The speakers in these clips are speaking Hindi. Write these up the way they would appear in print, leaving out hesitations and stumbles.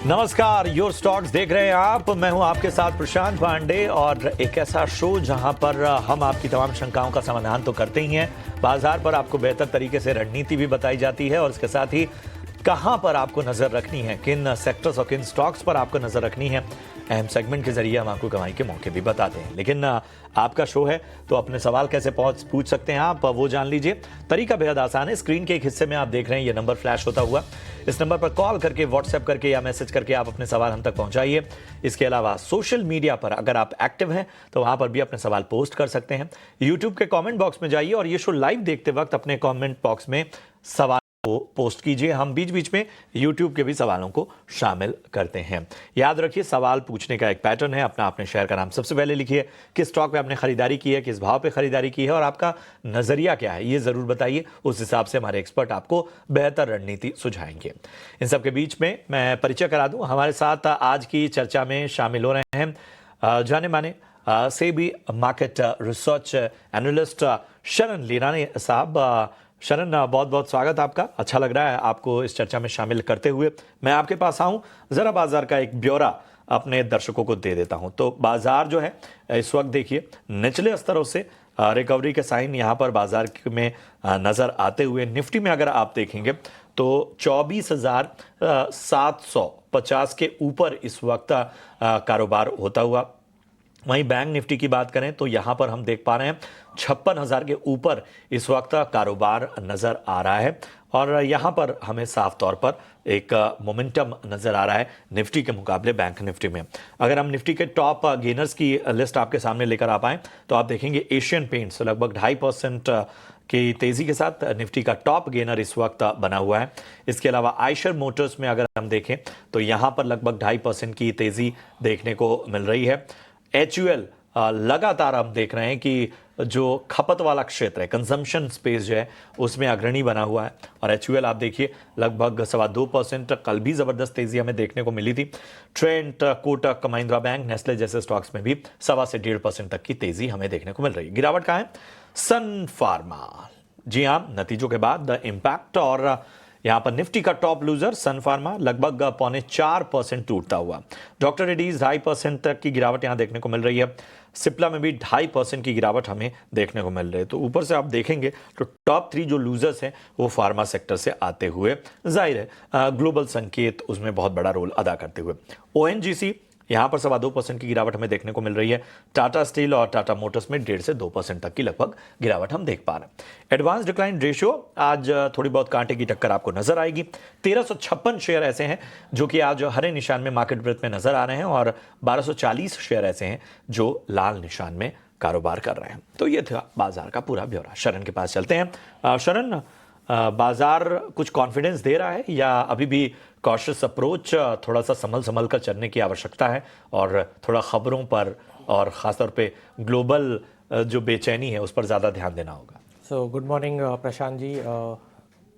नमस्कार, योर स्टॉक्स देख रहे हैं आप। मैं हूं आपके साथ प्रशांत पांडे और एक ऐसा शो जहां पर हम आपकी तमाम शंकाओं का समाधान तो करते ही हैं, बाजार पर आपको बेहतर तरीके से रणनीति भी बताई जाती है और इसके साथ ही कहां पर आपको नजर रखनी है, किन सेक्टर्स और किन स्टॉक्स पर आपको नजर रखनी है, अहम सेगमेंट के जरिए हम आपको कमाई के मौके भी बताते हैं। लेकिन आपका शो है तो अपने सवाल कैसे पूछ सकते हैं आप, वो जान लीजिए। तरीका बेहद आसान है। स्क्रीन के एक हिस्से में आप देख रहे हैं ये नंबर फ्लैश होता हुआ, इस नंबर पर कॉल करके, व्हाट्सएप करके या मैसेज करके आप अपने सवाल हम तक पहुंचाइए। इसके अलावा सोशल मीडिया पर अगर आप एक्टिव हैं तो वहां पर भी अपने सवाल पोस्ट कर सकते हैं। यूट्यूब के कमेंट बॉक्स में जाइए और ये शो लाइव देखते वक्त अपने कमेंट बॉक्स में सवाल को पोस्ट कीजिए। हम बीच बीच में YouTube के भी सवालों को शामिल करते हैं। याद रखिए, सवाल पूछने का एक पैटर्न है। अपने शहर का नाम सबसे पहले लिखिए, किस स्टॉक पे आपने खरीदारी की है, किस भाव पे खरीदारी की है और आपका नजरिया क्या है, ये जरूर बताइए। उस हिसाब से हमारे एक्सपर्ट आपको बेहतर रणनीति सुझाएंगे। इन सब के बीच में मैं परिचय करा दूं, हमारे साथ आज की चर्चा में शामिल हो रहे हैं जाने माने सेबी मार्केट रिसर्च एनालिस्ट शरण लीरानी साहब। शरण, बहुत बहुत स्वागत आपका। अच्छा लग रहा है आपको इस चर्चा में शामिल करते हुए। मैं आपके पास आऊं, जरा बाजार का एक ब्यौरा अपने दर्शकों को दे देता हूं। तो बाजार जो है इस वक्त देखिए निचले स्तरों से रिकवरी के साइन यहां पर बाजार में नजर आते हुए। निफ्टी में अगर आप देखेंगे तो 24,750 के ऊपर इस वक्त कारोबार होता हुआ। वहीं बैंक निफ्टी की बात करें तो यहां पर हम देख पा रहे हैं 56,000 के ऊपर इस वक्त कारोबार नजर आ रहा है और यहां पर हमें साफ तौर पर एक मोमेंटम नजर आ रहा है निफ्टी के मुकाबले बैंक निफ्टी में। अगर हम निफ्टी के टॉप गेनर्स की लिस्ट आपके सामने लेकर आ पाएं तो आप देखेंगे एशियन पेंट्स लगभग 2.5% की तेजी के साथ निफ्टी का टॉप गेनर इस वक्त बना हुआ है। इसके अलावा आयशर मोटर्स में अगर हम देखें तो यहां पर लगभग 2.5% की तेजी देखने को मिल रही है। HUL लगातार हम देख रहे हैं कि जो खपत वाला क्षेत्र है, कंजम्पशन स्पेस जो है, उसमें अग्रणी बना हुआ है और HUL आप देखिए लगभग 2.25%। कल भी जबरदस्त तेजी हमें देखने को मिली थी। Trent, Kotak Mahindra bank, Nestle जैसे स्टॉक्स में भी 1.25 से 1.5% तक की तेजी हमें देखने को मिल रही है। गिरावट कहाँ है? सन फार्मा, जी हाँ, नतीजों के बाद द इम्पैक्ट। और यहां पर निफ्टी का टॉप लूजर सन फार्मा लगभग 0.25% टूटता हुआ। डॉक्टर रेड्डीज 2.5% तक की गिरावट यहां देखने को मिल रही है। सिप्ला में भी 2.5% की गिरावट हमें देखने को मिल रही है। तो ऊपर से आप देखेंगे तो टॉप 3 जो लूजर्स हैं वो फार्मा सेक्टर से आते हुए, जाहिर है ग्लोबल संकेत उसमें बहुत बड़ा रोल अदा करते हुए। ONGC यहां पर 2.25% की गिरावट हमें देखने को मिल रही है। टाटा स्टील और टाटा मोटर्स में 1.5 से 2% तक की लगभग गिरावट हम देख पा रहे हैं। एडवांस डिक्लाइन रेशियो आज थोड़ी बहुत कांटे की टक्कर आपको नजर आएगी। 1356 शेयर ऐसे हैं जो कि आज हरे निशान में मार्केट ब्रेथ में नजर आ रहे हैं और 1240 शेयर ऐसे हैं जो लाल निशान में कारोबार कर रहे हैं। तो ये था बाजार का पूरा ब्यौरा। शरण के पास चलते हैं। शरण, बाजार कुछ कॉन्फिडेंस दे रहा है या अभी भी कॉशियस अप्रोच, थोड़ा सा संभल कर चलने की आवश्यकता है और थोड़ा खबरों पर और ख़ासतौर पे ग्लोबल जो बेचैनी है उस पर ज़्यादा ध्यान देना होगा? So good morning Prashant ji.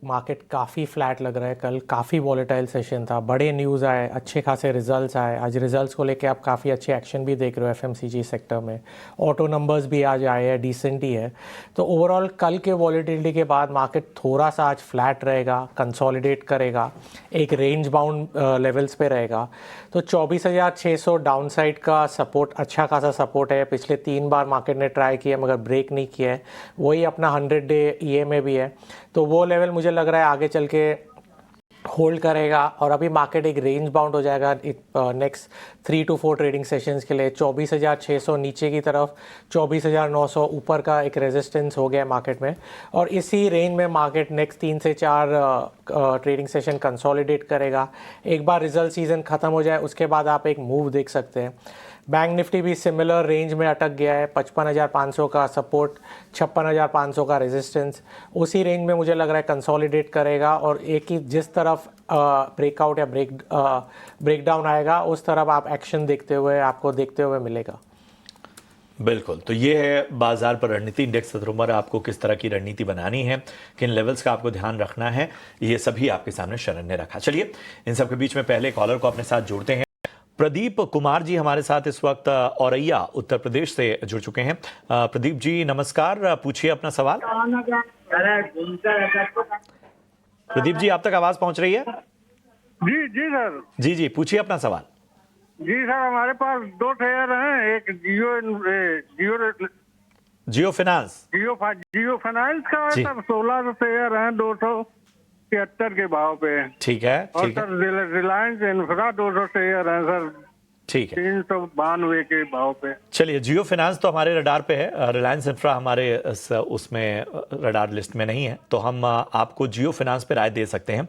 Market काफ़ी फ्लैट लग रहा है। कल काफ़ी वॉलेटाइल सेशन था, बड़े न्यूज़ आए, अच्छे खासे रिजल्ट्स आए। आज रिजल्ट्स को लेके आप काफ़ी अच्छे एक्शन भी देख रहे हो FMCG सेक्टर में। ऑटो नंबर्स भी आज आए हैं, डिसेंट ही है। तो ओवरऑल कल के वॉलेटिलिटी के बाद मार्केट थोड़ा सा आज फ्लैट रहेगा, कंसोलिडेट करेगा, एक रेंज बाउंड लेवल्स पे रहेगा। तो 24,600 डाउन साइड का सपोर्ट, अच्छा खासा सपोर्ट है। पिछले 3 बार मार्केट ने ट्राई किया मगर ब्रेक नहीं किया है। वही अपना 100 डे EMA भी है, तो वो लेवल मुझे लग रहा है आगे चल के होल्ड करेगा और अभी मार्केट एक रेंज बाउंड हो जाएगा नेक्स्ट 3 to 4 ट्रेडिंग सेशंस के लिए। 24,600 नीचे की तरफ, 24,900 ऊपर का एक रेजिस्टेंस हो गया है मार्केट में और इसी रेंज में मार्केट नेक्स्ट 3 से 4 ट्रेडिंग सेशन कंसोलिडेट करेगा। एक बार रिजल्ट सीजन ख़त्म हो जाए उसके बाद आप एक मूव देख सकते हैं। बैंक निफ्टी भी सिमिलर रेंज में अटक गया है, 55,500 का सपोर्ट, 56,500 का रेजिस्टेंस। उसी रेंज में मुझे लग रहा है कंसोलिडेट करेगा और एक ही जिस तरफ ब्रेकआउट या ब्रेकडाउन आएगा उस तरफ आप एक्शन देखते हुए मिलेगा। बिल्कुल, तो ये है बाजार पर रणनीति। इंडेक्स सत्रों पर आपको किस तरह की रणनीति बनानी है, किन लेवल्स का आपको ध्यान रखना है, ये सभी आपके सामने शरण ने रखा। चलिए इन सब के बीच में पहले कॉलर को अपने साथ जोड़ते हैं। प्रदीप कुमार जी हमारे साथ इस वक्त औरैया उत्तर प्रदेश से जुड़ चुके हैं। प्रदीप जी नमस्कार, पूछिए अपना सवाल। प्रदीप जी आप तक आवाज पहुंच रही है? जी जी सर। जी जी, पूछिए अपना सवाल। जी सर, हमारे पास दो शेयर हैं, एक जियो जियो फिनांस। जियो फाइनेंस का है जी सर। 16 शेयर हैं, 273 के भाव पे। ठीक है, और ठीक है, सर रिलायंस इंफ्रा 200 शेयर हैं सर, ठीक है। 392 के भाव पे। चलिए, जियो फिनांस तो हमारे रडार पे है, रिलायंस इंफ्रा हमारे उसमें रडार लिस्ट में नहीं है, तो हम आपको जियो फिनांस पे राय दे सकते हैं।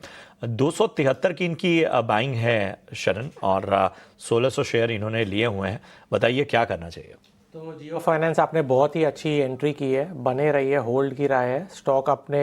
273 की इनकी बाइंग है शरण, और 1600 शेयर इन्होंने लिए हुए हैं। बताइए क्या करना चाहिए। तो जियो फाइनेंस आपने बहुत ही अच्छी एंट्री की है, बने रही है, होल्ड की रहा है स्टॉक अपने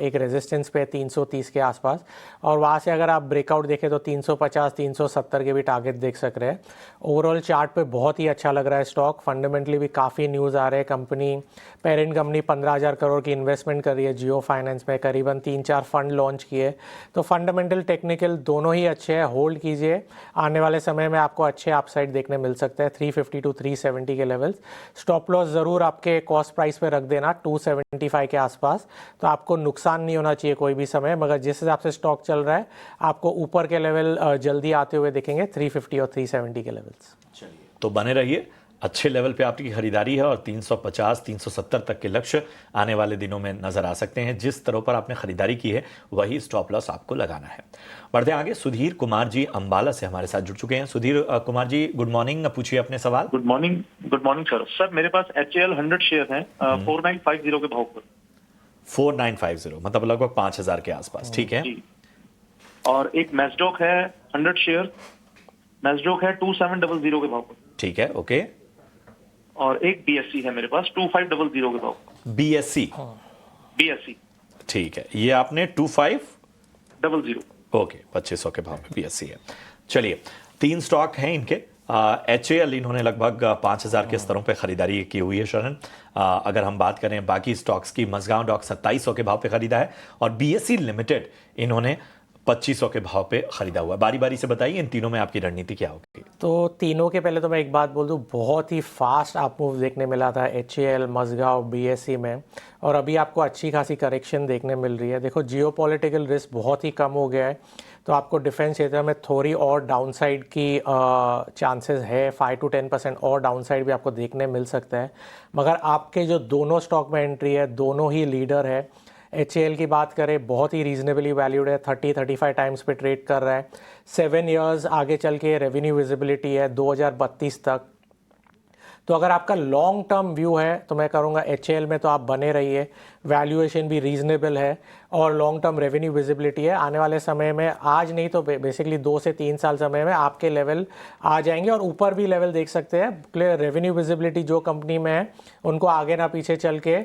एक रेजिस्टेंस पे 330 के आसपास, और वहाँ से अगर आप ब्रेकआउट देखें तो 350 370 के भी टारगेट देख सक रहे हैं। ओवरऑल चार्ट पे बहुत ही अच्छा लग रहा है स्टॉक, फंडामेंटली भी काफ़ी न्यूज़ आ रहे हैं। कंपनी पेरेंट कंपनी 15,000 करोड़ की इन्वेस्टमेंट कर रही है जियो फाइनेंस में, करीबन 3-4 फंड लॉन्च किए। तो फंडामेंटल टेक्निकल दोनों ही अच्छे हैं, होल्ड कीजिए। आने वाले समय में आपको अच्छे अपसाइड देखने मिल सकते हैं 350 to 370 के लेवल्स। स्टॉप लॉस ज़रूर आपके कॉस्ट प्राइस पे रख देना 275 के आसपास, तो आपको नुकसान नहीं होना चाहिए कोई भी समय। मगर जिस हिसाब से स्टॉक चल रहा है आपको ऊपर के लेवल जल्दी आते हुए दिखेंगे 350 और 370 के लेवल्स। चलिए, तो बने रहिए, अच्छे लेवल पे आपकी खरीदारी है, और 350 370 तक के लक्ष्य आने वाले दिनों में नजर आ सकते हैं। जिस तरह पर आपने खरीदारी की है वही स्टॉप लॉस आपको लगाना है। बढ़ते आगे, सुधीर कुमार जी अंबाला से हमारे साथ जुड़ चुके हैं। सुधीर कुमार जी, गुड मॉर्निंग, पूछिए अपने सवाल। Good morning sir. सर मेरे पास HAL 100 शेयर हैं 4950 के भाव पर। 4950, मतलब लगभग 5000 के आसपास, ठीक है। जी। और एक मैस्डॉक है 100 शेयर, मैस्डॉक है 2700 के भाव पर। ठीक है, ओके। और एक BSC है मेरे पास 2500 के भाव पर। BSC, BSC ठीक है, ये आपने 2500, 00। ओके, 2500 के भाव में BSC है। चलिए, 3 स्टॉक हैं इनके। HAL इन्होंने लगभग 5000 के स्तरों पे खरीदारी की हुई है शरण। अगर हम बात करें बाकी स्टॉक्स की, मझगांव डॉक 2700 के भाव पे खरीदा है, और BSC लिमिटेड इन्होंने 2500 के भाव पे खरीदा हुआ है। बारी बारी से बताइए इन तीनों में आपकी रणनीति क्या होगी। तो तीनों के पहले तो मैं एक बात बोल दूं, बहुत ही फास्ट आप मूव देखने मिला था HAL, मझगांव, BSC में, और अभी आपको अच्छी खासी करेक्शन देखने मिल रही है। देखो, जियो पॉलिटिकल रिस्क बहुत ही कम हो गया है, तो आपको डिफेंस क्षेत्र में थोड़ी और डाउनसाइड की चांसेस है, 5 to 10% और डाउनसाइड भी आपको देखने मिल सकता है। मगर आपके जो दोनों स्टॉक में एंट्री है, दोनों ही लीडर है। HAL की बात करें, बहुत ही रीजनेबली वैल्यूड है, 30-35 टाइम्स पे ट्रेड कर रहा है। 7 years आगे चल के रेवेन्यू विजिबिलिटी है 2032 तक। तो अगर आपका लॉन्ग टर्म व्यू है तो मैं करूँगा HAL में तो आप बने रहिए, वैल्यूएशन भी रीजनेबल है और लॉन्ग टर्म रेवेन्यू विजिबिलिटी है। आने वाले समय में, आज नहीं तो बेसिकली 2 से 3 साल समय में आपके लेवल आ जाएंगे, और ऊपर भी लेवल देख सकते हैं। क्लियर रेवेन्यू विजिबिलिटी जो कंपनी में है उनको आगे ना पीछे चल के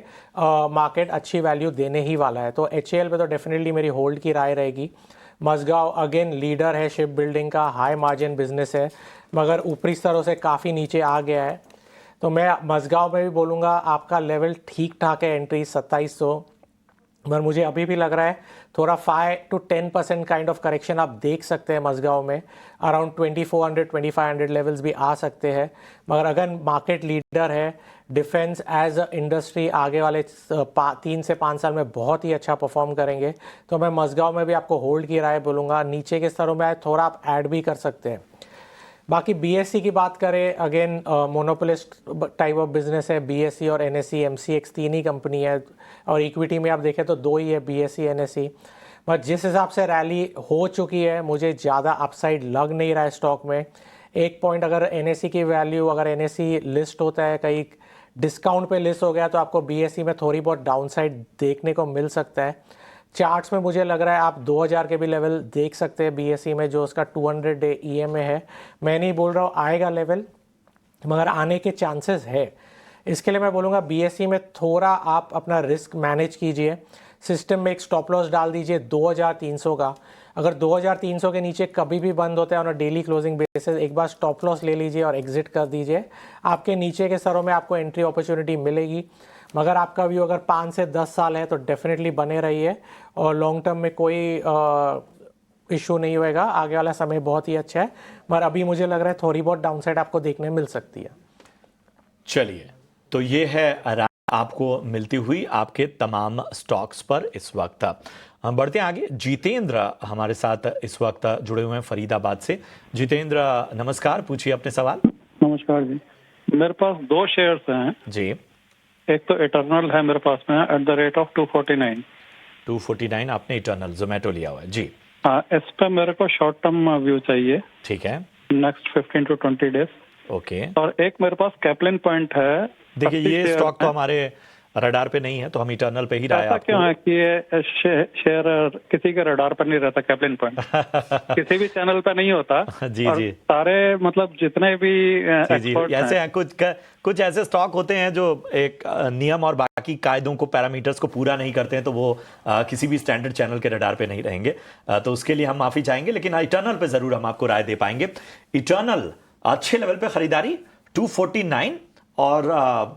मार्केट अच्छी वैल्यू देने ही वाला है। तो HAL पे तो डेफिनेटली मेरी होल्ड की राय रहेगी। मझगांव अगेन लीडर है शिप बिल्डिंग का, हाई मार्जिन बिजनेस है, मगर ऊपरी स्तरों से काफ़ी नीचे आ गया है। तो मैं मझगांव में भी बोलूँगा आपका लेवल ठीक ठाक है एंट्री 2700, मगर मुझे अभी भी लग रहा है थोड़ा 5 to 10% काइंड ऑफ करेक्शन आप देख सकते हैं मझगांव में। अराउंड 2400-2500 लेवल्स भी आ सकते हैं। मगर अगर मार्केट लीडर है, डिफेंस एज अ इंडस्ट्री आगे वाले 3 से 5 साल में बहुत ही अच्छा परफॉर्म करेंगे, तो मैं मझगांव में भी आपको होल्ड की राय बोलूँगा। नीचे के स्तरों में थोड़ा आप ऐड भी कर सकते हैं। बाकी BSC की बात करें, again monopolist type of business है। BSC और NSE MCX 3 ही कंपनी है, और इक्विटी में आप देखें तो 2 ही है, BSC NSE। बट जिस हिसाब से रैली हो चुकी है, मुझे ज़्यादा अपसाइड लग नहीं रहा है स्टॉक में। एक पॉइंट, अगर NSE की वैल्यू, अगर NSE लिस्ट होता है कहीं डिस्काउंट पे लिस्ट हो गया, तो आपको BSC में थोड़ी बहुत डाउनसाइड देखने को मिल सकता है। चार्ट्स में मुझे लग रहा है आप 2000 के भी लेवल देख सकते हैं BSC में, जो उसका 200 डे EMA है। मैं नहीं बोल रहा हूँ आएगा लेवल, मगर आने के चांसेस है। इसके लिए मैं बोलूँगा BSC में थोड़ा आप अपना रिस्क मैनेज कीजिए। सिस्टम में एक स्टॉप लॉस डाल दीजिए 2300 का। अगर 2300 के नीचे कभी भी बंद होता है ऑन डेली क्लोजिंग बेसिस, एक बार स्टॉप लॉस ले लीजिए और एग्जिट कर दीजिए। आपके नीचे के स्तरों में आपको एंट्री अपॉर्चुनिटी मिलेगी। मगर आपका व्यू अगर 5 से 10 साल है तो डेफिनेटली बने रहिए, और लॉन्ग टर्म में कोई इशू नहीं होएगा। आगे वाला समय बहुत ही अच्छा है, मगर अभी मुझे लग रहा है थोड़ी बहुत डाउनसाइड आपको देखने मिल सकती है। चलिए, तो ये है आपको मिलती हुई आपके तमाम स्टॉक्स पर इस वक्त। हम बढ़ते हैं आगे। जितेंद्र हमारे साथ इस वक्त जुड़े हुए हैं फरीदाबाद से। जितेंद्र नमस्कार, पूछिए अपने सवाल। नमस्कार जी, मेरे पास 2 शेयर्स हैं। जी। एक तो इटर्नल है मेरे पास में एट द रेट ऑफ 249। 249 आपने इटर्नल जोमेटो लिया हुआ है जी। हाँ, इस पे मेरे को शॉर्ट टर्म व्यू चाहिए, ठीक है, नेक्स्ट 15 to 20 डेज। ओके। और एक मेरे पास कैप्लिन पॉइंट है। देखिए 30 ये शेयर स्टॉक तो हैं। हमारे रडार पे नहीं है, तो हम इटर्नल पे ही राय ऐसा क्यों है आपको। कि ये शेयर किसी के रडार पर नहीं रहता? कैप्लिन पॉइंट किसी भी चैनल पर नहीं होता। जी और जी सारे मतलब जितने भी जी एक्सपर्ट ऐसे हैं, हैं कुछ ऐसे स्टॉक होते हैं जो एक नियम और बाकी कायदों को, पैरामीटर्स को पूरा नहीं करते हैं, तो वो किसी भी स्टैंडर्ड चैनल के रडार पे नहीं रहेंगे। तो उसके लिए हम माफी चाहेंगे, लेकिन इटर्नल पे जरूर हम आपको राय दे पाएंगे। इटर्नल अच्छे लेवल पे खरीदारी 249 और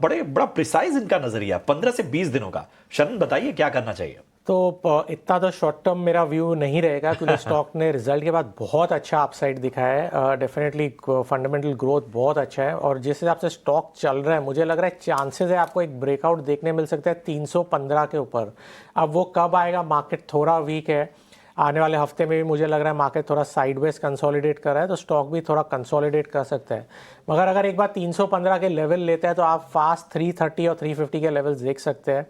बड़ा प्रिसाइज इनका नजरिया 15 से 20 दिनों का। शरण बताइए क्या करना चाहिए। तो इतना तो शॉर्ट टर्म मेरा व्यू नहीं रहेगा, क्योंकि स्टॉक ने रिजल्ट के बाद बहुत अच्छा अपसाइड दिखाया है। डेफिनेटली फंडामेंटल ग्रोथ बहुत अच्छा है, और जिस हिसाब से स्टॉक चल रहा है मुझे लग रहा है चांसेस है आपको एक ब्रेकआउट देखने मिल सकता है 315 के ऊपर। अब वो कब आएगा? मार्केट थोड़ा वीक है, आने वाले हफ्ते में भी मुझे लग रहा है मार्केट थोड़ा साइडवेज कंसोलिडेट कर रहा है, तो स्टॉक भी थोड़ा कंसोलिडेट कर सकता है। मगर अगर एक बार 315 के लेवल लेते हैं तो आप फास्ट 330 और 350 के लेवल्स देख सकते हैं।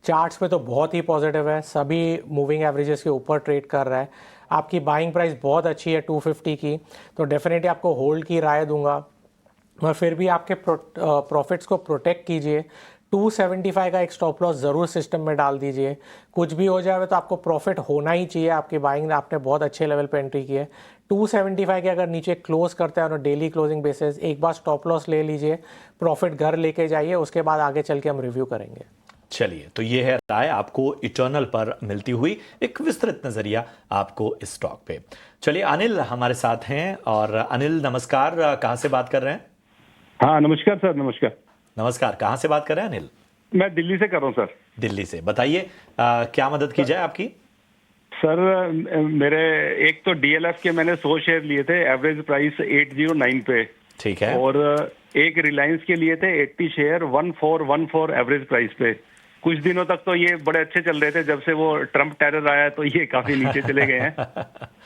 चार्ट्स पे तो बहुत ही पॉजिटिव है, सभी मूविंग एवरेजेस के ऊपर ट्रेड कर रहा है। आपकी बाइंग प्राइस बहुत अच्छी है 250 की, तो डेफिनेटली आपको होल्ड की राय दूंगा। मगर फिर भी आपके प्रॉफिट्स को प्रोटेक्ट कीजिए। 275 का एक स्टॉप लॉस ज़रूर सिस्टम में डाल दीजिए। कुछ भी हो जाए तो आपको प्रॉफिट होना ही चाहिए। आपकी बाइंग आपने बहुत अच्छे लेवल पे एंट्री की है। 275 के अगर नीचे क्लोज करते हैं और डेली क्लोजिंग बेसिस, एक बार स्टॉप लॉस ले लीजिए, प्रॉफिट घर लेके जाइए, उसके बाद आगे चल के हम रिव्यू करेंगे। चलिए, तो ये है राय आपको इटर्नल पर मिलती हुई, एक विस्तृत नजरिया आपको इस स्टॉक पे। चलिए, अनिल हमारे साथ हैं। और अनिल नमस्कार, कहाँ से बात कर रहे हैं? हाँ नमस्कार सर। नमस्कार। नमस्कार, कहाँ से बात कर रहे हैं अनिल? मैं दिल्ली से कर रहा हूँ सर। दिल्ली से, बताइए क्या मदद की जाए आपकी? सर मेरे एक तो डीएलएफ के मैंने 100 शेयर लिए थे, एवरेज प्राइस 809 पे। ठीक है। और एक रिलायंस के लिए थे 80 शेयर 1414 एवरेज प्राइस पे। कुछ दिनों तक तो ये बड़े अच्छे चल रहे थे, जब से वो ट्रम्प टेरर आया तो ये काफी नीचे चले गए हैं।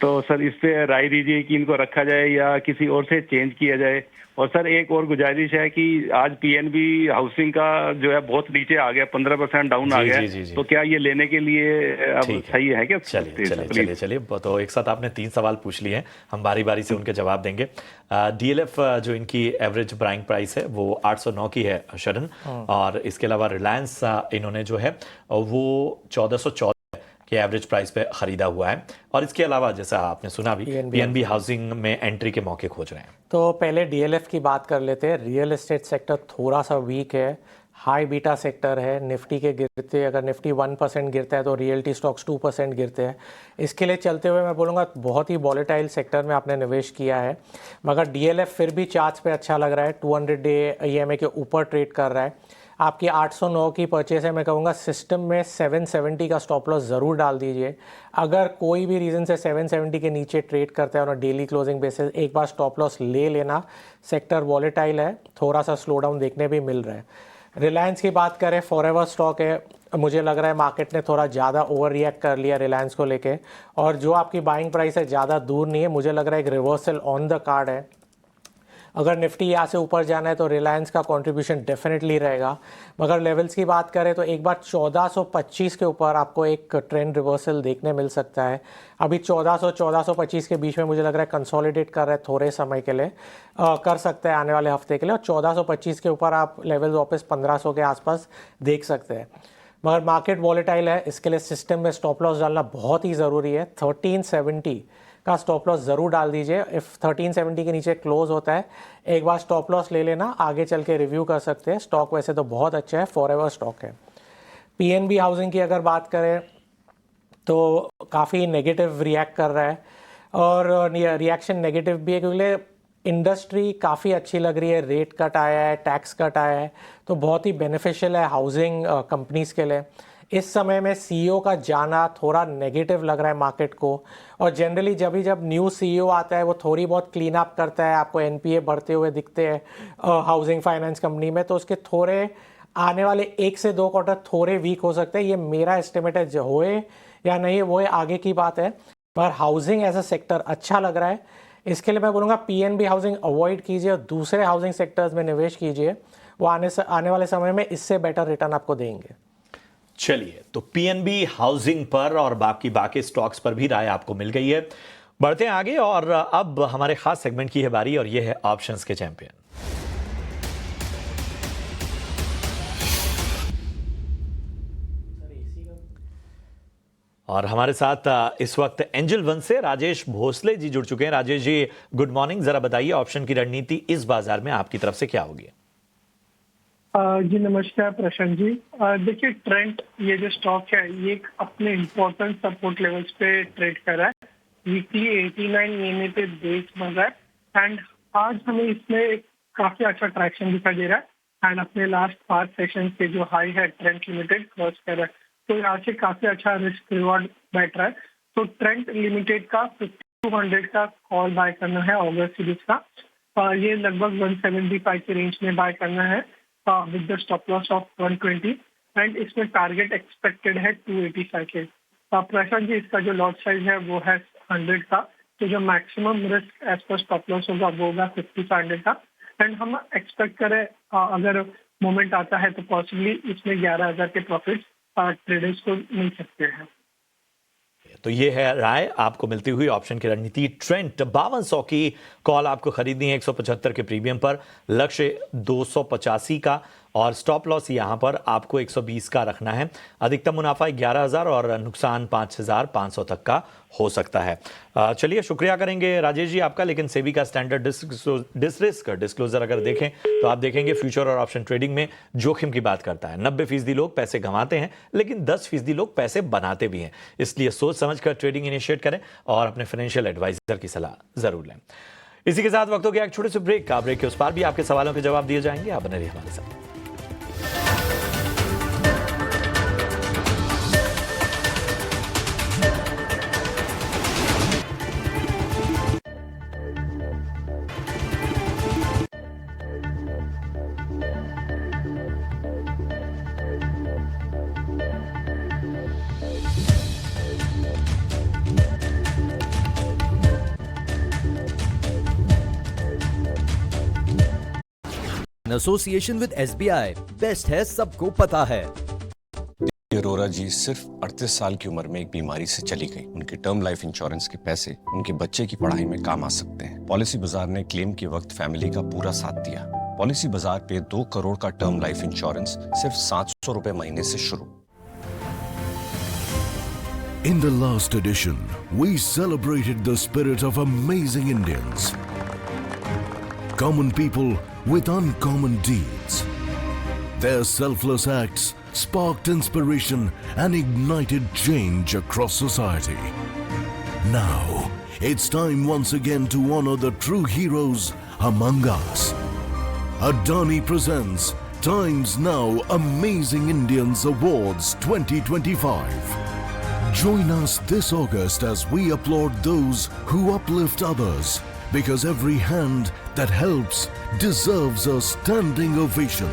तो सर इस पे राय दीजिए कि इनको रखा जाए या किसी और से चेंज किया जाए। और सर एक और गुजारिश है कि आज पीएनबी हाउसिंग का जो है बहुत नीचे आ गया, 15% डाउन आ गया। जी। तो क्या ये लेने के लिए अब सही है क्या? चलिए, तो एक साथ आपने 3 सवाल पूछ लिए हैं, हम बारी बारी से उनके जवाब देंगे। डीएलएफ जो इनकी एवरेज बाइंग प्राइस है वो 809 की है शरण, और इसके अलावा रिलायंस इन्होंने जो है वो 1414 के एवरेज प्राइस पे खरीदा हुआ है। और इसके अलावा जैसा आपने सुना भी, पीएनबी हाउसिंग में एंट्री के मौके खोज रहे हैं। तो पहले डीएलएफ की बात कर लेते हैं। रियल एस्टेट सेक्टर थोड़ा सा वीक है, हाई बीटा सेक्टर है। निफ्टी के गिरते, अगर निफ्टी 1% गिरता है तो रियल्टी स्टॉक्स 2% गिरते हैं। इसके लिए चलते हुए मैं बोलूँगा बहुत ही वॉलेटाइल सेक्टर में आपने निवेश किया है। मगर डीएलएफ फिर भी चार्ट्स पे अच्छा लग रहा है, 200 डे ईएमए के ऊपर ट्रेड कर रहा है। आपकी 809 की परचेस है, मैं कहूँगा सिस्टम में 770 का स्टॉप लॉस ज़रूर डाल दीजिए। अगर कोई भी रीज़न से 770 के नीचे ट्रेड करता है और डेली क्लोजिंग बेसिस, एक बार स्टॉप लॉस ले लेना। सेक्टर वॉलेटाइल है, थोड़ा सा स्लो डाउन देखने भी मिल रहा है। रिलायंस की बात करें, फॉरएवर स्टॉक है, मुझे लग रहा है मार्केट ने थोड़ा ज़्यादा ओवर रिएक्ट कर लिया रिलायंस को लेके, और जो आपकी बाइंग प्राइस है ज़्यादा दूर नहीं है। मुझे लग रहा है एक रिवर्सल ऑन द कार्ड है। अगर निफ्टी यहाँ से ऊपर जाना है तो रिलायंस का कंट्रीब्यूशन डेफिनेटली रहेगा। मगर लेवल्स की बात करें तो एक बार 1425 के ऊपर आपको एक ट्रेंड रिवर्सल देखने मिल सकता है। अभी 1400-1425 के बीच में मुझे लग रहा है कंसोलिडेट कर रहा है थोड़े समय के लिए, कर सकते हैं आने वाले हफ्ते के लिए। और 1425 के ऊपर आप लेवल वापस 1500 के आसपास देख सकते हैं। मगर मार्केट वॉलेटाइल है, इसके लिए सिस्टम में स्टॉप लॉस डालना बहुत ही ज़रूरी है। 1370 का स्टॉप लॉस ज़रूर डाल दीजिए। इफ़ 1370 के नीचे क्लोज होता है, एक बार स्टॉप लॉस ले लेना, आगे चल के रिव्यू कर सकते हैं। स्टॉक वैसे तो बहुत अच्छा है, फॉरएवर स्टॉक है। पीएनबी हाउसिंग की अगर बात करें तो काफ़ी नेगेटिव रिएक्ट कर रहा है, और रिएक्शन नेगेटिव भी है क्योंकि इंडस्ट्री काफ़ी अच्छी लग रही है। रेट कट आया है, टैक्स कट आया है, तो बहुत ही बेनिफिशियल है हाउसिंग कंपनीज़ के लिए। इस समय में सीईओ का जाना थोड़ा नेगेटिव लग रहा है मार्केट को, और जनरली जब न्यू सीईओ आता है वो थोड़ी बहुत क्लीन अप करता है, आपको एनपीए बढ़ते हुए दिखते हैं हाउसिंग फाइनेंस कंपनी में, तो उसके थोड़े आने वाले 1 से 2 क्वार्टर थोड़े वीक हो सकते हैं, ये मेरा एस्टिमेट है। जो होए या नहीं वो आगे की बात है, पर हाउसिंग एज अ सेक्टर अच्छा लग रहा है। इसके लिए मैं बोलूँगा पीएनबी हाउसिंग अवॉइड कीजिए और दूसरे हाउसिंग सेक्टर्स में निवेश कीजिए, वो आने वाले समय में इससे बेटर रिटर्न आपको देंगे। चलिए, तो पीएनबी हाउसिंग पर और बाकी स्टॉक्स पर भी राय आपको मिल गई है। बढ़ते हैं आगे और अब हमारे खास सेगमेंट की है बारी और ये है ऑप्शंस के चैंपियन। और हमारे साथ इस वक्त एंजल वन से राजेश भोसले जी जुड़ चुके हैं। Rajesh ji, good morning. जरा बताइए ऑप्शन की रणनीति इस बाजार में आपकी तरफ से क्या होगी? जी नमस्कार प्रशांत जी। देखिए ट्रेंड ये जो स्टॉक है ये अपने इम्पोर्टेंट सपोर्ट लेवल्स पे ट्रेड कर रहा है। वीकली 89 EMA पे बेस बन रहा है एंड आज हमें इसमें काफी अच्छा ट्रैक्शन दिखाई दे रहा है एंड अपने लास्ट 5 सेशन के जो हाई है ट्रेंड लिमिटेड क्रॉस कर रहा है, तो यहाँ से काफी अच्छा रिस्क रिवॉर्ड बैठ रहा है। तो ट्रेंड लिमिटेड का 5200 का कॉल बाय करना है अगस्त सीरीज का, ये लगभग 175 के रेंज में बाय करना है with the stop loss of 120 and इसमें टारगेट एक्सपेक्टेड है 285 के। प्रशांत जी इसका जो लॉट साइज है वो है 100 का, तो जो मैक्सिमम रिस्क एज पर स्टॉप लॉस होगा वो होगा 50 का एंड हम एक्सपेक्ट करें अगर मोमेंट आता है तो पॉसिबली इसमें 11,000 के प्रॉफिट ट्रेडर्स को मिल सकते हैं। तो ये है राय आपको मिलती हुई ऑप्शन की रणनीति। ट्रेंड 5200 की कॉल आपको खरीदनी है 175 के प्रीमियम पर, लक्ष्य 285 का और स्टॉप लॉस यहां पर आपको 120 का रखना है। अधिकतम मुनाफा 11,000 और नुकसान 5,500 तक का हो सकता है। चलिए, शुक्रिया करेंगे राजेश जी आपका। लेकिन सेबी का स्टैंडर्ड रिस्क डिस्क्लोजर अगर देखें तो आप देखेंगे फ्यूचर और ऑप्शन ट्रेडिंग में जोखिम की बात करता है। 90% लोग पैसे गंवाते हैं लेकिन 10% लोग पैसे बनाते भी हैं। इसलिए सोच समझकर ट्रेडिंग इनिशिएट करें और अपने फाइनेंशियल एडवाइजर की सलाह जरूर लें। इसी के साथ वक्त हो गया एक छोटे से ब्रेक का। ब्रेक के उस पार भी आपके सवालों के जवाब दिए जाएंगे। आप बने रहिए हमारे साथ। एसोसिएशन विद एसबीआई, बेस्ट है सबको पता है। अरोरा जी सिर्फ 38 साल की उम्र में एक बीमारी से चली गई। उनके टर्म लाइफ इंश्योरेंस के पैसे उनके बच्चे की पढ़ाई में काम आ सकते हैं। पॉलिसी बाजार ने क्लेम के वक्त फैमिली का पूरा साथ दिया। पॉलिसी बाजार पे 2 करोड़ का टर्म लाइफ इंश्योरेंस सिर्फ 700 रुपए महीने से शुरू। In the last edition, we celebrated the spirit of amazing Indians. Common people with uncommon deeds. Their selfless acts sparked inspiration and ignited change across society. Now, it's time once again to honor the true heroes among us. Adani presents Times Now Amazing Indians Awards 2025. Join us this August as we applaud those who uplift others, because every hand that helps deserves a standing ovation.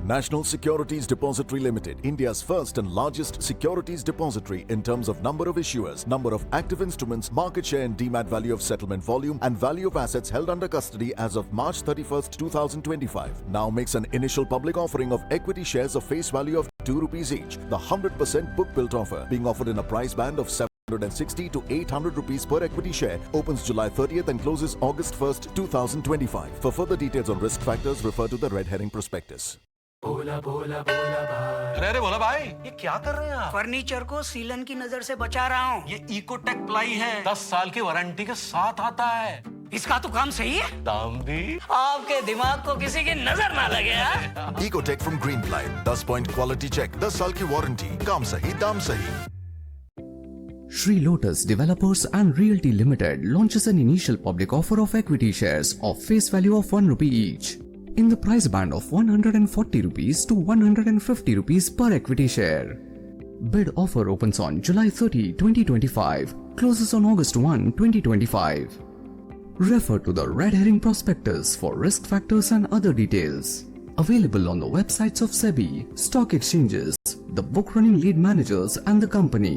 National Securities Depository Limited, India's first and largest securities depository in terms of number of issuers, number of active instruments, market share and demat value of settlement volume and value of assets held under custody as of March 31st, 2025. Now makes an initial public offering of equity shares of face value of ₹2 each. The 100% book built offer being offered in a price band of 760 to 800 rupees per equity share opens July 30th and closes August 1st, 2025. For further details on risk factors, refer to the red herring prospectus. बोला बोला बोला भाई। अरे बोला भाई, ये क्या कर रहे हैं आप? फर्नीचर को सीलन की नजर से बचा रहा हूँ। ये इकोटेक प्लाई है, 10 साल की वारंटी के साथ आता है। इसका तो काम सही है, दाम भी। आपके दिमाग को किसी की नजर ना लगे यार। Ecotech from Greenply, 10 point quality check, 10 साल की वारंटी, काम सही दाम सही। Sri Lotus Developers and Realty Limited launches an initial public offer of equity shares of face value of ₹1 each, in the price band of 140 rupees to 150 rupees per equity share. Bid offer opens on July 30, 2025. Closes on August 1, 2025. Refer to the red herring prospectus for risk factors and other details. Available on the websites of SEBI, stock exchanges, the book running lead managers and the company.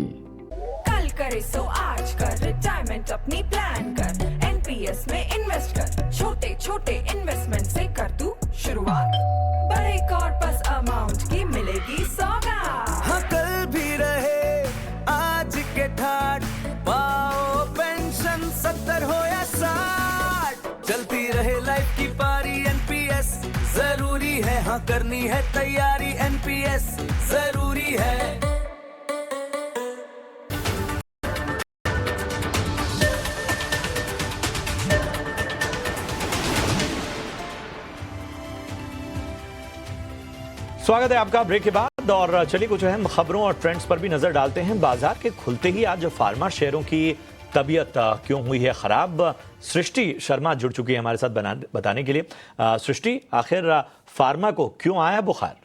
कल करे सो आज कर, रिटायरमेंट अपनी प्लान कर, एनपीएस में इन्वेस्ट कर, छोटे छोटे इन्वेस्टमेंट से कर तू शुरुआत, बड़े कॉर्पस अमाउंट की मिलेगी सौगात। हाँ कल भी रहे आज के ठाट, पाओ पेंशन 70 हो या 60, चलती रहे लाइफ की पारी, एनपीएस जरूरी है, हाँ करनी है तैयारी, एनपीएस जरूरी है। स्वागत है आपका ब्रेक के बाद और चलिए कुछ अहम खबरों और ट्रेंड्स पर भी नजर डालते हैं। बाजार के खुलते ही आज फार्मा शेयरों की तबीयत क्यों हुई है खराब, सृष्टि शर्मा जुड़ चुकी है हमारे साथ बताने के लिए। सृष्टि, आखिर फार्मा को क्यों आया बुखार?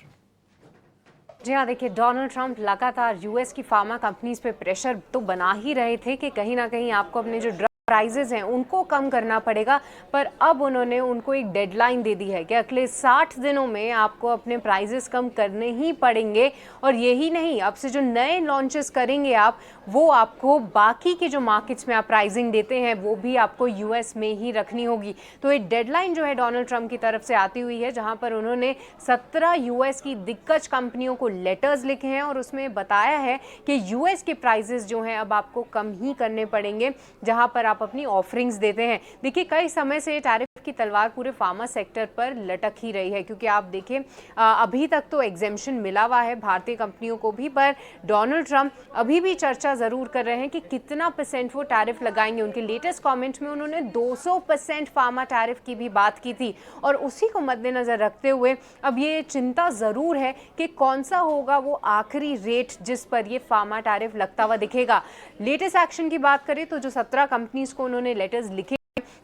जी हाँ, देखिए डोनाल्ड ट्रंप लगातार यूएस की फार्मा कंपनीज पे प्रेशर तो बना ही रहे थे कि कहीं ना कहीं आपको अपने जो प्राइजेज हैं उनको कम करना पड़ेगा, पर अब उन्होंने उनको एक डेडलाइन दे दी है कि अगले 60 दिनों में आपको अपने प्राइजेस कम करने ही पड़ेंगे। और यही नहीं, अब से जो नए लॉन्चेस करेंगे आप, वो आपको बाकी के जो मार्केट्स में आप प्राइसिंग देते हैं वो भी आपको यूएस में ही रखनी होगी। तो एक डेडलाइन जो है डोनाल्ड ट्रंप की तरफ से आती हुई है, जहां पर उन्होंने 17 यूएस की दिग्गज कंपनियों को लेटर्स लिखे हैं और उसमें बताया है कि यूएस के प्राइजेस जो हैं अब आपको कम ही करने पड़ेंगे, जहां पर आप अपनी ऑफरिंग्स देते हैं। देखिए कई समय से टैरिफ की तलवार पूरे फार्मा सेक्टर पर लटक ही रही है, क्योंकि आप देखिए अभी तक तो एग्जेम्पशन मिला हुआ है भारतीय कंपनियों को भी, पर डोनाल्ड ट्रंप अभी भी चर्चा जरूर कर रहे हैं कि कितना % वो टैरिफ लगाएंगे। उनके लेटेस्ट कमेंट में उन्होंने 200% फार्मा टैरिफ की भी बात की थी और उसी को मद्देनजर रखते हुए अब ये चिंता जरूर है कि कौन सा होगा वो आखिरी रेट जिस पर ये फार्मा टैरिफ लगता हुआ दिखेगा। लेटेस्ट एक्शन की बात करें तो जो 17 कंपनीज को उन्होंने लेटर्स लिखे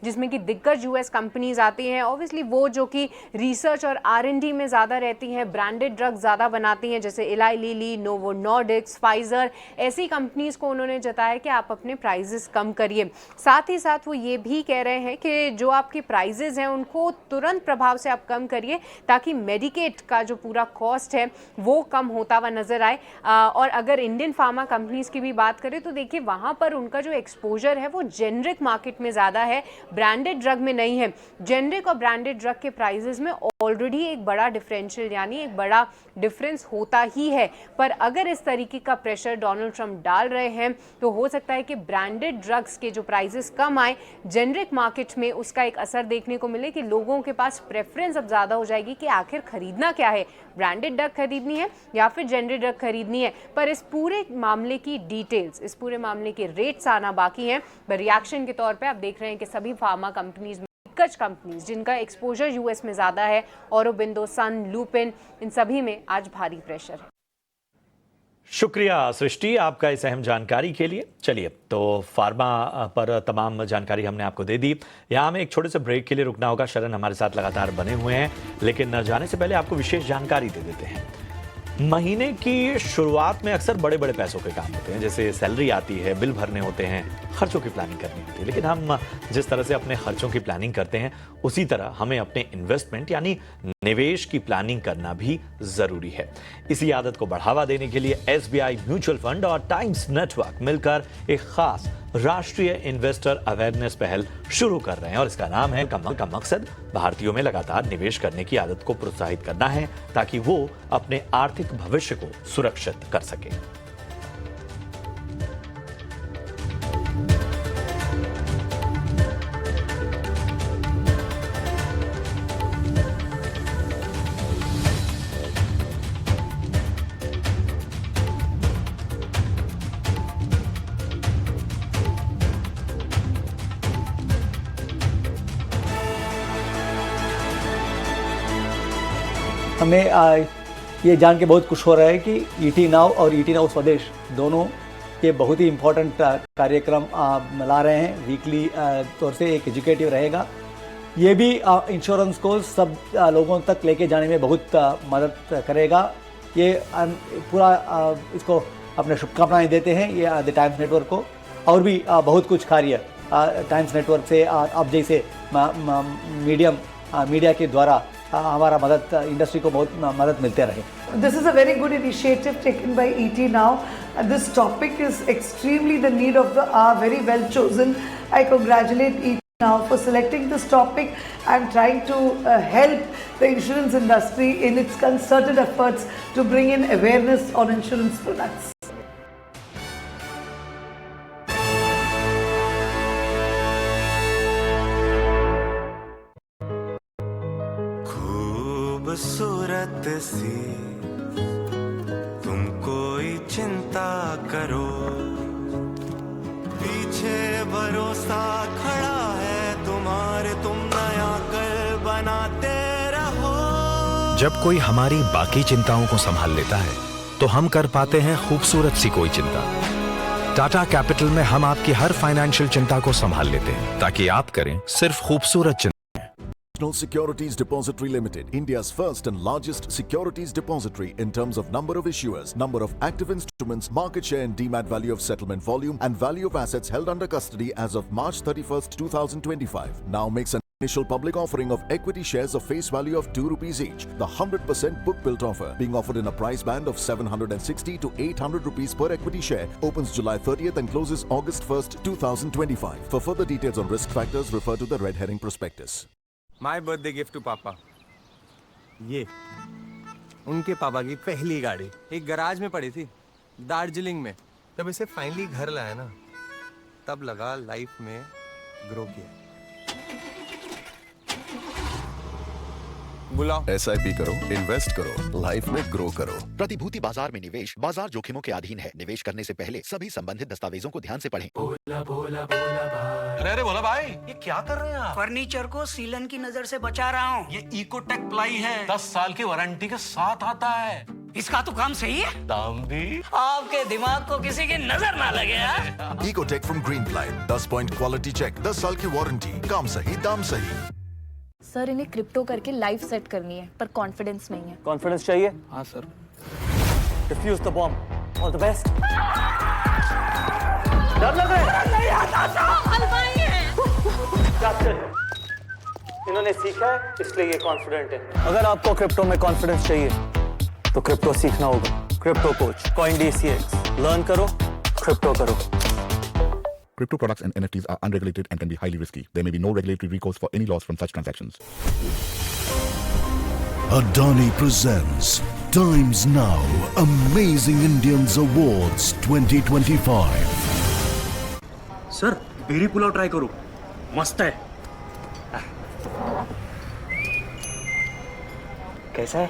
जिसमें कि दिग्गज यूएस कंपनीज आती हैं, ऑब्वियसली वो जो कि रिसर्च और R&D में ज़्यादा रहती हैं, ब्रांडेड ड्रग्स ज़्यादा बनाती हैं, जैसे इलाई लिली, नोवो नॉर्डिक्स, फाइजर, ऐसी कंपनीज को उन्होंने जताया कि आप अपने प्राइजेस कम करिए। साथ ही साथ वो ये भी कह रहे हैं कि जो आपके प्राइजेस हैं उनको तुरंत प्रभाव से आप कम करिए, ताकि मेडिकेट का जो पूरा कॉस्ट है वो कम होता हुआ नजर आए। और अगर इंडियन फार्मा कंपनीज की भी बात करें तो देखिए वहाँ पर उनका जो एक्सपोजर है वो जेनरिक मार्केट में ज़्यादा है, ब्रांडेड ड्रग में नहीं है। जेनरिक और ब्रांडेड ड्रग के प्राइसेस में ऑलरेडी एक बड़ा डिफरेंशियल यानी एक बड़ा डिफरेंस होता ही है, पर अगर इस तरीके का प्रेशर डोनाल्ड ट्रंप डाल रहे हैं तो हो सकता है कि ब्रांडेड ड्रग्स के जो प्राइसेस कम आए, जेनरिक मार्केट में उसका एक असर देखने को मिले कि लोगों के पास प्रेफरेंस अब ज़्यादा हो जाएगी कि आखिर खरीदना क्या है, ब्रांडेड ड्रग खरीदनी है या फिर जेनरिक ड्रग खरीदनी है। पर इस पूरे मामले की डिटेल्स, इस पूरे मामले के रेट्स आना बाकी हैं, पर रिएक्शन के तौर पे आप देख रहे हैं कि सभी फार्मा कंपनीज, दिग्गज कंपनीज जिनका एक्सपोजर यूएस में ज़्यादा है, औरोबिंदो, सन, लुपिन, इन सभी में आज भारी प्रेशर है। शुक्रिया सृष्टि आपका इस अहम जानकारी के लिए। चलिए तो फार्मा पर तमाम जानकारी हमने आपको दे दी। यहाँ हमें एक छोटे से ब्रेक के लिए रुकना होगा। शरण हमारे साथ लगातार बने हुए हैं, लेकिन जाने से पहले आपको विशेष जानकारी दे देते हैं। महीने की शुरुआत में अक्सर बड़े बड़े पैसों के काम होते हैं, जैसे सैलरी आती है, बिल भरने होते हैं, खर्चों की प्लानिंग करनी होती है। लेकिन हम जिस तरह से अपने खर्चों की प्लानिंग करते हैं, उसी तरह हमें अपने इन्वेस्टमेंट यानी निवेश की प्लानिंग करना भी जरूरी है। इसी आदत को बढ़ावा देने के लिए एसबीआई म्यूचुअल फंड और टाइम्स नेटवर्क मिलकर एक खास राष्ट्रीय इन्वेस्टर अवेयरनेस पहल शुरू कर रहे हैं और इसका नाम है का मकसद भारतीयों में लगातार निवेश करने की आदत को प्रोत्साहित करना है, ताकि वो अपने आर्थिक भविष्य को सुरक्षित कर सके। हमें ये जान के बहुत खुश हो रहा है कि ईटी नाउ और ईटी नाउ स्वदेश दोनों ये बहुत ही इम्पोर्टेंट कार्यक्रम ला रहे हैं। वीकली तौर से एक एजुकेटिव रहेगा। ये भी इंश्योरेंस को सब लोगों तक लेके जाने में बहुत मदद करेगा। ये पूरा इसको अपने शुभकामनाएं देते हैं ये द टाइम्स नेटवर्क को। और भी बहुत कुछ कार्य टाइम्स नेटवर्क से अब जैसे मीडिया के द्वारा हमारा मदद इंडस्ट्री को बहुत मदद मिलते रहे। This is a very good initiative taken by ET Now. This topic is extremely the need of the hour, very well chosen. I congratulate ET Now for selecting this topic and trying to help the insurance industry in its concerted efforts to bring in awareness on insurance products. खूबसूरत सी तुम कोई चिंता करो, पीछे भरोसा खड़ा है तुम्हारे, तुम नया कल बनाते रहो। जब कोई हमारी बाकी चिंताओं को संभाल लेता है तो हम कर पाते हैं खूबसूरत सी कोई चिंता। टाटा कैपिटल में हम आपकी हर फाइनेंशियल चिंता को संभाल लेते हैं ताकि आप करें सिर्फ खूबसूरत चिंता। National Securities Depository Limited, India's first and largest securities depository in terms of number of issuers, number of active instruments, market share and demat value of settlement volume and value of assets held under custody as of March 31st, 2025. Now makes an initial public offering of equity shares of face value of ₹2 each. The 100% book built offer being offered in a price band of 760 to 800 rupees per equity share opens July 30th and closes August 1st, 2025. For further details on risk factors, refer to the red herring prospectus. My birthday gift to पापा, ये उनके पापा की पहली गाड़ी एक गैराज में पड़ी थी दार्जिलिंग में। जब इसे फाइनली घर लाया ना, तब लगा लाइफ में ग्रो किया। बुलाओ। SIP करो, इन्वेस्ट करो, लाइफ में ग्रो करो। प्रतिभूति बाजार में निवेश बाजार जोखिमों के अधीन है। निवेश करने से पहले सभी संबंधित दस्तावेजों को ध्यान से पढ़ें। अरे बोला भाई, ये क्या कर रहे हैं आप? फर्नीचर को सीलन की नजर से बचा रहा हूँ। ये इकोटेक प्लाई है, 10 साल की वारंटी के साथ आता है। इसका तो काम सही है, दाम भी। आपके दिमाग को किसी की नजर ना लगे। Ecotec from Greenply, 10 point quality check, 10 साल की वारंटी, काम सही दाम सही। सर इन्हें क्रिप्टो करके लाइफ सेट करनी है, पर कॉन्फिडेंस नहीं है। कॉन्फिडेंस चाहिए? हाँ sir. Defuse the bomb. All the best. डर लग रहा है? नहीं आता था, हलवाई है। इन्होंने सीखा है इसलिए ये कॉन्फिडेंट है। अगर आपको क्रिप्टो में कॉन्फिडेंस चाहिए तो क्रिप्टो सीखना होगा। क्रिप्टो कोच, CoinDCX, लर्न करो, क्रिप्टो करो। Crypto products and NFTs are unregulated and can be highly risky. There may be no regulatory recourse for any loss from such transactions. Adani presents Times Now Amazing Indians Awards 2025. Sir berry pulao try करो, मस्त है। कैसा है?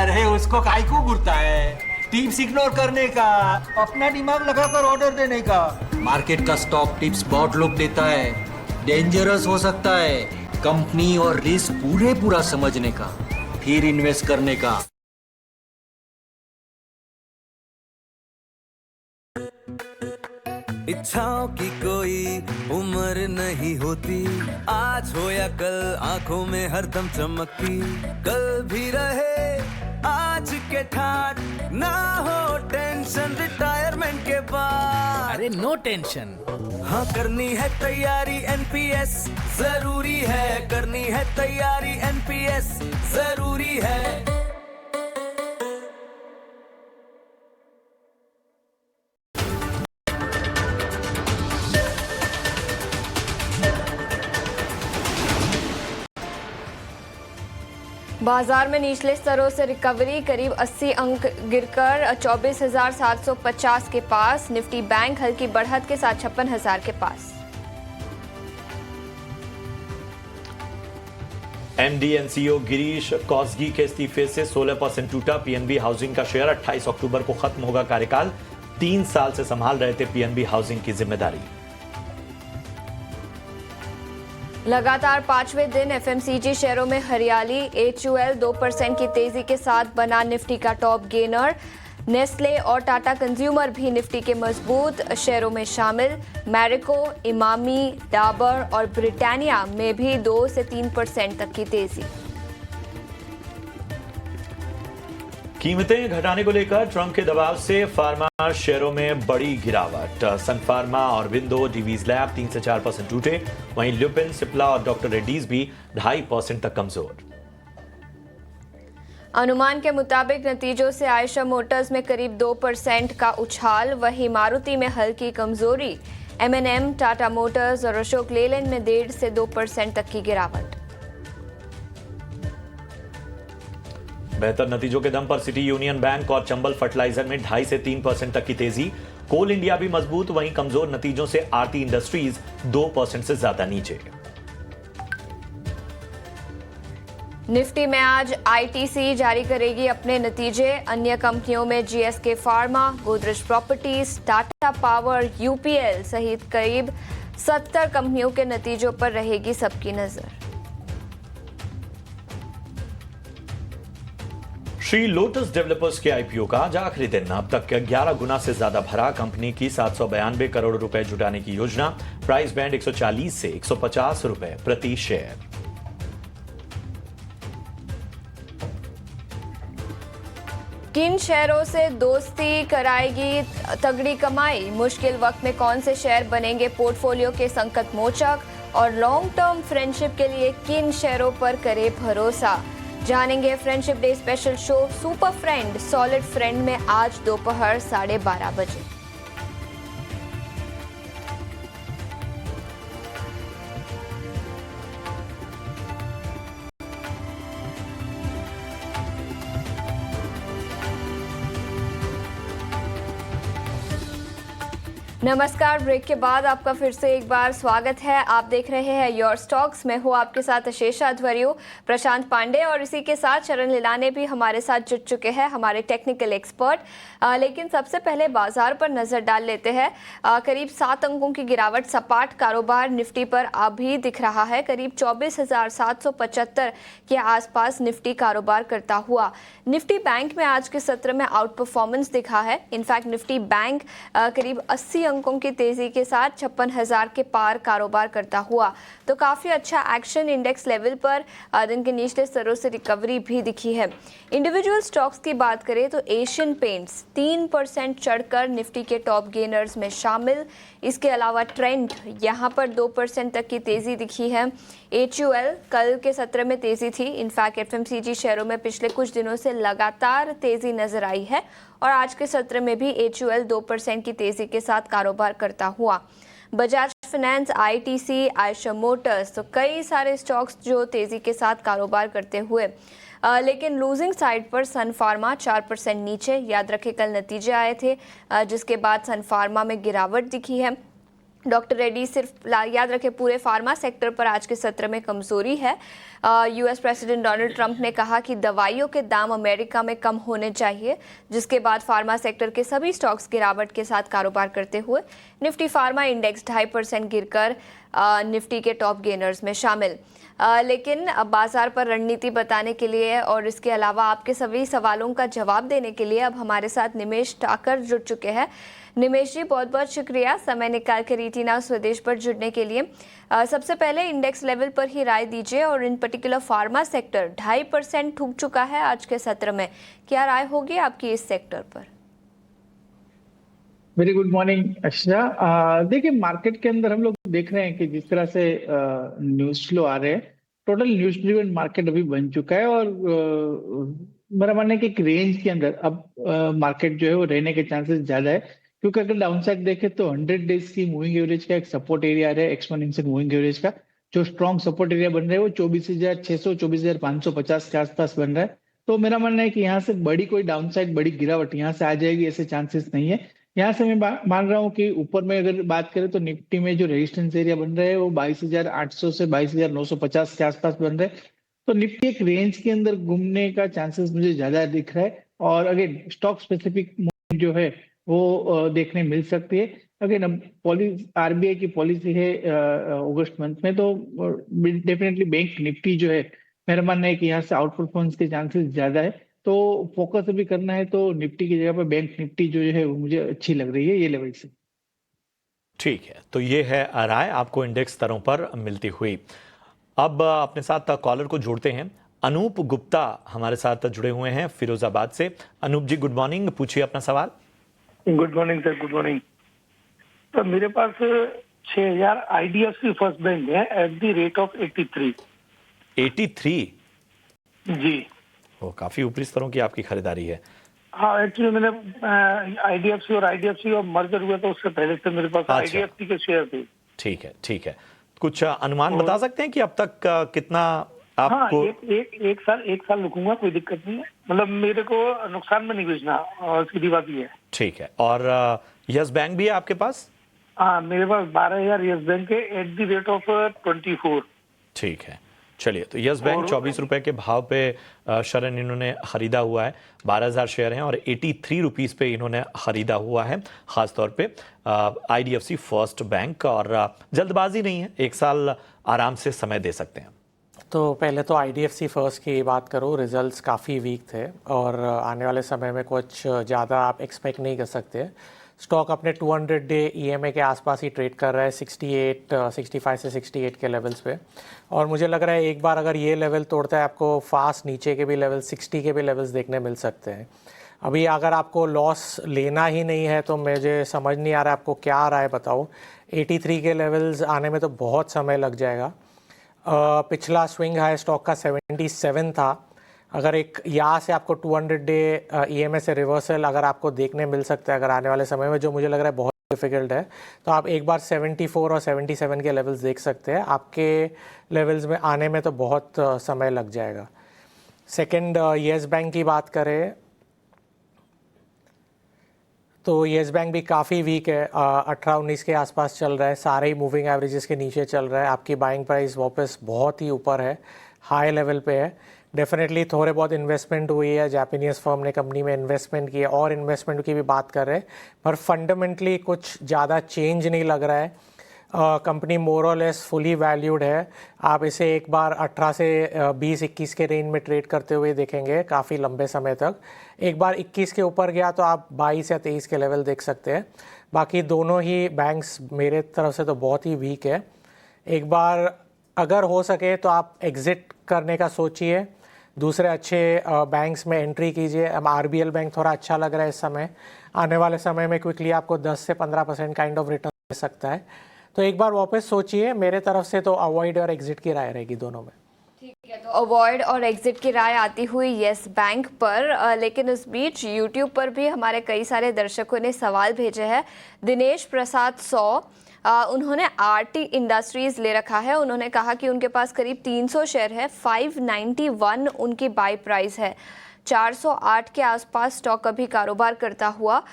अरे उसको काहे को घूरता है? टिप्स इग्नोर करने का, अपना दिमाग लगाकर ऑर्डर देने का। मार्केट का स्टॉक टिप्स बहुत लोग देता है, डेंजरस हो सकता है। कंपनी और रिस्क पूरा समझने का, फिर इन्वेस्ट करने का। इच्छाओं की कोई उम्र नहीं होती, आज हो या कल आंखों में हरदम चमकती। कल भी रहे आज के ठाट, ना हो टेंशन रिटायरमेंट के बाद। अरे नो टेंशन। हाँ करनी है तैयारी NPS जरूरी है, करनी है तैयारी NPS जरूरी है। बाजार में निचले स्तरों से रिकवरी, करीब 80 अंक गिरकर 24,750 के पास। निफ्टी बैंक हल्की बढ़त के साथ 56,000 के पास। MD and CEO Girish Kausgi के इस्तीफे से 16% टूटा PNB हाउसिंग का शेयर। 28 अक्टूबर को खत्म होगा कार्यकाल। 3 साल से संभाल रहे थे PNB हाउसिंग की जिम्मेदारी। लगातार 5वें दिन FMCG शेयरों में हरियाली। HUL 2% की तेजी के साथ बना निफ्टी का टॉप गेनर। नेस्ले और टाटा कंज्यूमर भी निफ्टी के मजबूत शेयरों में शामिल। मैरिको, इमामी, डाबर और ब्रिटानिया में भी 2 से 3% तक की तेजी। कीमतें घटाने को लेकर ट्रंप के दबाव से फार्मा शेयरों में बड़ी गिरावट। सन फार्मा और विंडो डिवीज लैब 3 से 4% टूटे। वहीं ल्यूपिन, सिप्ला और डॉक्टर रेड्डीज भी 2.5% तक कमजोर। अनुमान के मुताबिक नतीजों से आयशर मोटर्स में करीब 2% का उछाल, वहीं मारुति में हल्की कमजोरी। M&M, टाटा मोटर्स और अशोक लेलैंड में 1.5 से 2% तक की गिरावट। बेहतर नतीजों के दम पर सिटी यूनियन बैंक और चंबल फर्टिलाइजर में 2.5 से 3% तक की तेजी। कोल इंडिया भी मजबूत, वहीं कमजोर नतीजों से आरती इंडस्ट्रीज 2% से ज्यादा नीचे। निफ्टी में आज आईटीसी जारी करेगी अपने नतीजे। अन्य कंपनियों में GSK pharma, Godrej properties, Tata power, UPL सहित करीब 70 कंपनियों के नतीजों पर रहेगी सबकी नजर। श्री लोटस डेवलपर्स के आईपीओ का आज आखिरी दिन। अब तक 11 गुना से ज्यादा भरा। कंपनी की 792 करोड़ रुपए जुटाने की योजना। प्राइस बैंड 140 से 150 रुपए प्रति शेयर। किन शेयरों से दोस्ती कराएगी तगड़ी कमाई? मुश्किल वक्त में कौन से शेयर बनेंगे पोर्टफोलियो के संकट मोचक? और लॉन्ग टर्म फ्रेंडशिप के लिए किन शेयरों पर करे भरोसा? जानेंगे friendship day special show super friend solid friend में आज दोपहर 12:30 बजे। नमस्कार, ब्रेक के बाद आपका फिर से एक बार स्वागत है। आप देख रहे हैं योर स्टॉक्स। मैं हूं आपके साथ अशेषा अध्वर्यु, प्रशांत पांडे और इसी के साथ शरण लिलाने भी हमारे साथ जुड़ चुके हैं, हमारे टेक्निकल एक्सपर्ट। लेकिन सबसे पहले बाजार पर नजर डाल लेते हैं। करीब 7 अंकों की गिरावट, सपाट कारोबार निफ्टी पर अभी दिख रहा है। करीब 24,775 के आसपास निफ्टी कारोबार करता हुआ। निफ्टी बैंक में आज के सत्र में आउट परफॉर्मेंस दिखा है। इनफैक्ट निफ्टी बैंक करीब 80 अंकों की तेजी के साथ 56,000 के पार कारोबार करता हुआ। तो काफी अच्छा एक्शन। इंडेक्स लेवल पर दिन के निचले स्तरों से रिकवरी भी दिखी है। इंडिविजुअल स्टॉक्स की बात करें तो एशियन पेंट्स 3% चढ़कर निफ्टी के टॉप गेनर्स में शामिल। इसके अलावा ट्रेंड यहां पर 2% तक की तेजी दिखी है। HUL कल के सत्र में तेजी थी। इनफैक्ट FMCG शेयरों में पिछले कुछ दिनों से लगातार तेजी नजर आई है और आज के सत्र में भी HUL 2% की तेजी के साथ कारोबार करता हुआ। Bajaj finance, ITC, Eicher Motors, तो कई सारे स्टॉक्स जो तेजी के साथ कारोबार करते हुए। लेकिन लूजिंग साइड पर सन फार्मा 4% नीचे। याद रखें कल नतीजे आए थे जिसके बाद सन फार्मा में गिरावट दिखी है। डॉक्टर रेड्डी सिर्फ याद रखें पूरे फार्मा सेक्टर पर आज के सत्र में कमजोरी है। यूएस प्रेसिडेंट डोनाल्ड ट्रंप ने कहा कि दवाइयों के दाम अमेरिका में कम होने चाहिए, जिसके बाद फार्मा सेक्टर के सभी स्टॉक्स गिरावट के साथ कारोबार करते हुए। निफ्टी फार्मा इंडेक्स 2.5% गिरकर निफ्टी के टॉप गेनर्स में शामिल। लेकिन बाजार पर रणनीति बताने के लिए और इसके अलावा आपके सभी सवालों का जवाब देने के लिए अब हमारे साथ निमेश ठाकर जुड़ चुके हैं। निमेश जी, बहुत बहुत शुक्रिया समय निकाल कर ET Now स्वदेश पर जुड़ने के लिए। सबसे पहले इंडेक्स लेवल पर ही राय दीजिए और इन पर्टिकुलर फार्मा सेक्टर 2.5% ठुक चुका है आज के सत्र में। क्या राय होगी आपकी इस सेक्टर पर? वेरी गुड मॉर्निंग अशा। देखिए, मार्केट के अंदर हम लोग देख रहे हैं कि जिस तरह से न्यूज फ्लो आ रहे हैं, टोटल न्यूज ड्रिवन मार्केट अभी बन चुका है और मेरा मानना है कि एक रेंज के अंदर अब मार्केट जो है वो रहने के चांसेस ज्यादा है। क्योंकि अगर डाउनसाइड देखें तो 100 डेज की मूविंग एवरेज का एक सपोर्ट एरिया आ रहा है, एक्सपोनेंशियल मूविंग एवरेज का जो स्ट्रॉन्ग सपोर्ट एरिया बन रहा है वो 24,600 24,550 के आसपास बन रहा है। तो मेरा मानना है कि यहाँ से बड़ी कोई डाउनसाइड, बड़ी गिरावट यहाँ से आ जाएगी, ऐसे चांसेस नहीं है। यहाँ से मैं मान रहा हूँ कि ऊपर में अगर बात करें तो निफ्टी में जो रेजिस्टेंस एरिया बन रहा है वो 22,800 से 22,950 के आसपास बन रहा है। तो निफ्टी एक रेंज के अंदर घूमने का चांसेस मुझे ज्यादा दिख रहा है। और अगेन स्टॉक स्पेसिफिक जो है वो देखने मिल सकती है। अगेन RBI की पॉलिसी है अगस्त मंथ में, तो डेफिनेटली बैंक निफ्टी जो है मेरा मानना है कि यहाँ से आउट परफॉर्मेंस के चांसेस ज्यादा है। तो फोकस अभी करना है तो निफ्टी की जगह पर बैंक निफ्टी जो है वो मुझे अच्छी लग रही है ये लेवल से। ठीक है, तो ये है राय आपको इंडेक्स स्तरों पर मिलती हुई। अब अपने साथ कॉलर को जोड़ते हैं। अनूप गुप्ता हमारे साथ जुड़े हुए हैं फिरोजाबाद से। अनूप जी गुड मॉर्निंग, पूछिए अपना सवाल। Good morning sir, good morning. तो मेरे पास 6000 IDFC फर्स्ट बैंक है एट द रेट ऑफ 83। 83 जी वो काफी ऊपरी स्तरों की आपकी खरीदारी है। हाँ, एक्चुअली मैंने IDFC और मर्जर हुआ तो उससे पहले से मेरे पास अच्छा। IDFC के शेयर थे। ठीक है, ठीक है। कुछ अनुमान बता सकते हैं कि अब तक कितना हाँ, आपको? एक साल रुकूंगा, कोई दिक्कत नहीं है। मतलब मेरे को नुकसान में नहीं बेचना, और सीधी बात ये है। ठीक है। और यस बैंक भी है आपके पास? हाँ, मेरे पास 12000 यस बैंक है एट द रेट ऑफ 24। ठीक है, चलिए। तो यस बैंक 24 रुपए के भाव पे शरण इन्होंने खरीदा हुआ है। 12000 शेयर हैं और 83 रुपीस पे इन्होंने खरीदा हुआ है, खासतौर पे IDFC फर्स्ट बैंक। और जल्दबाजी नहीं है, एक साल आराम से समय दे सकते हैं। तो पहले तो IDFC फर्स्ट की बात करूँ, रिजल्ट्स काफ़ी वीक थे और आने वाले समय में कुछ ज़्यादा आप एक्सपेक्ट नहीं कर सकते। स्टॉक अपने 200 डे EMA के आसपास ही ट्रेड कर रहा है, 65 से 68 के लेवल्स पे। और मुझे लग रहा है एक बार अगर ये लेवल तोड़ता है, आपको फास्ट नीचे के भी लेवल 60 के भी लेवल्स देखने मिल सकते हैं। अभी अगर आपको लॉस लेना ही नहीं है तो मुझे समझ नहीं आ रहा है आपको क्या राय बताऊँ। 83 के लेवल्स आने में तो बहुत समय लग जाएगा। पिछला स्विंग हाई स्टॉक का 77 था। अगर एक यहाँ से आपको 200 डे EMA से रिवर्सल अगर आपको देखने मिल सकता है अगर आने वाले समय में, जो मुझे लग रहा है बहुत डिफिकल्ट है, तो आप एक बार 74 और 77 के लेवल्स देख सकते हैं। आपके लेवल्स में आने में तो बहुत समय लग जाएगा। सेकंड, येस बैंक की बात करें तो येस बैंक भी काफ़ी वीक है, 18-19 के आसपास चल रहा है, सारे ही मूविंग एवरेजेस के नीचे चल रहा है। आपकी बाइंग प्राइस वापस बहुत ही ऊपर है, हाई लेवल पे है। डेफिनेटली थोड़े बहुत इन्वेस्टमेंट हुई है, जापानीज फर्म ने कंपनी में इन्वेस्टमेंट किया और इन्वेस्टमेंट की भी बात कर रहे हैं, पर फंडामेंटली कुछ ज़्यादा चेंज नहीं लग रहा है। कंपनी मोर और लेस फुली वैल्यूड है। आप इसे एक बार 18 से 20-21 के रेंज में ट्रेड करते हुए देखेंगे काफ़ी लंबे समय तक। एक बार 21 के ऊपर गया तो आप 22 या 23 के लेवल देख सकते हैं। बाकी दोनों ही बैंक्स मेरे तरफ से तो बहुत ही वीक है। एक बार अगर हो सके तो आप एग्ज़िट करने का सोचिए, दूसरे अच्छे बैंक्स में एंट्री कीजिए। अब RBL बैंक थोड़ा अच्छा लग रहा है इस समय, आने वाले समय में क्विकली आपको 10 से 15% काइंड ऑफ रिटर्न दे सकता है। तो एक बार वापस सोचिए। मेरे तरफ से तो अवॉइड और एग्जिट की राय रहेगी दोनों में। ठीक है, तो अवॉइड और एग्जिट की राय आती हुई येस बैंक पर, लेकिन इस बीच यूट्यूब पर भी हमारे कई सारे दर्शकों ने सवाल भेजे हैं। दिनेश प्रसाद 100 उन्होंने RT इंडस्ट्रीज ले रखा है। उन्होंने कहा कि उनके पास करीब 300 शेयर है, 591 उनकी बाई प्राइस है, 408 के आसपास स्टॉक अभी कारोबार करता हुआ।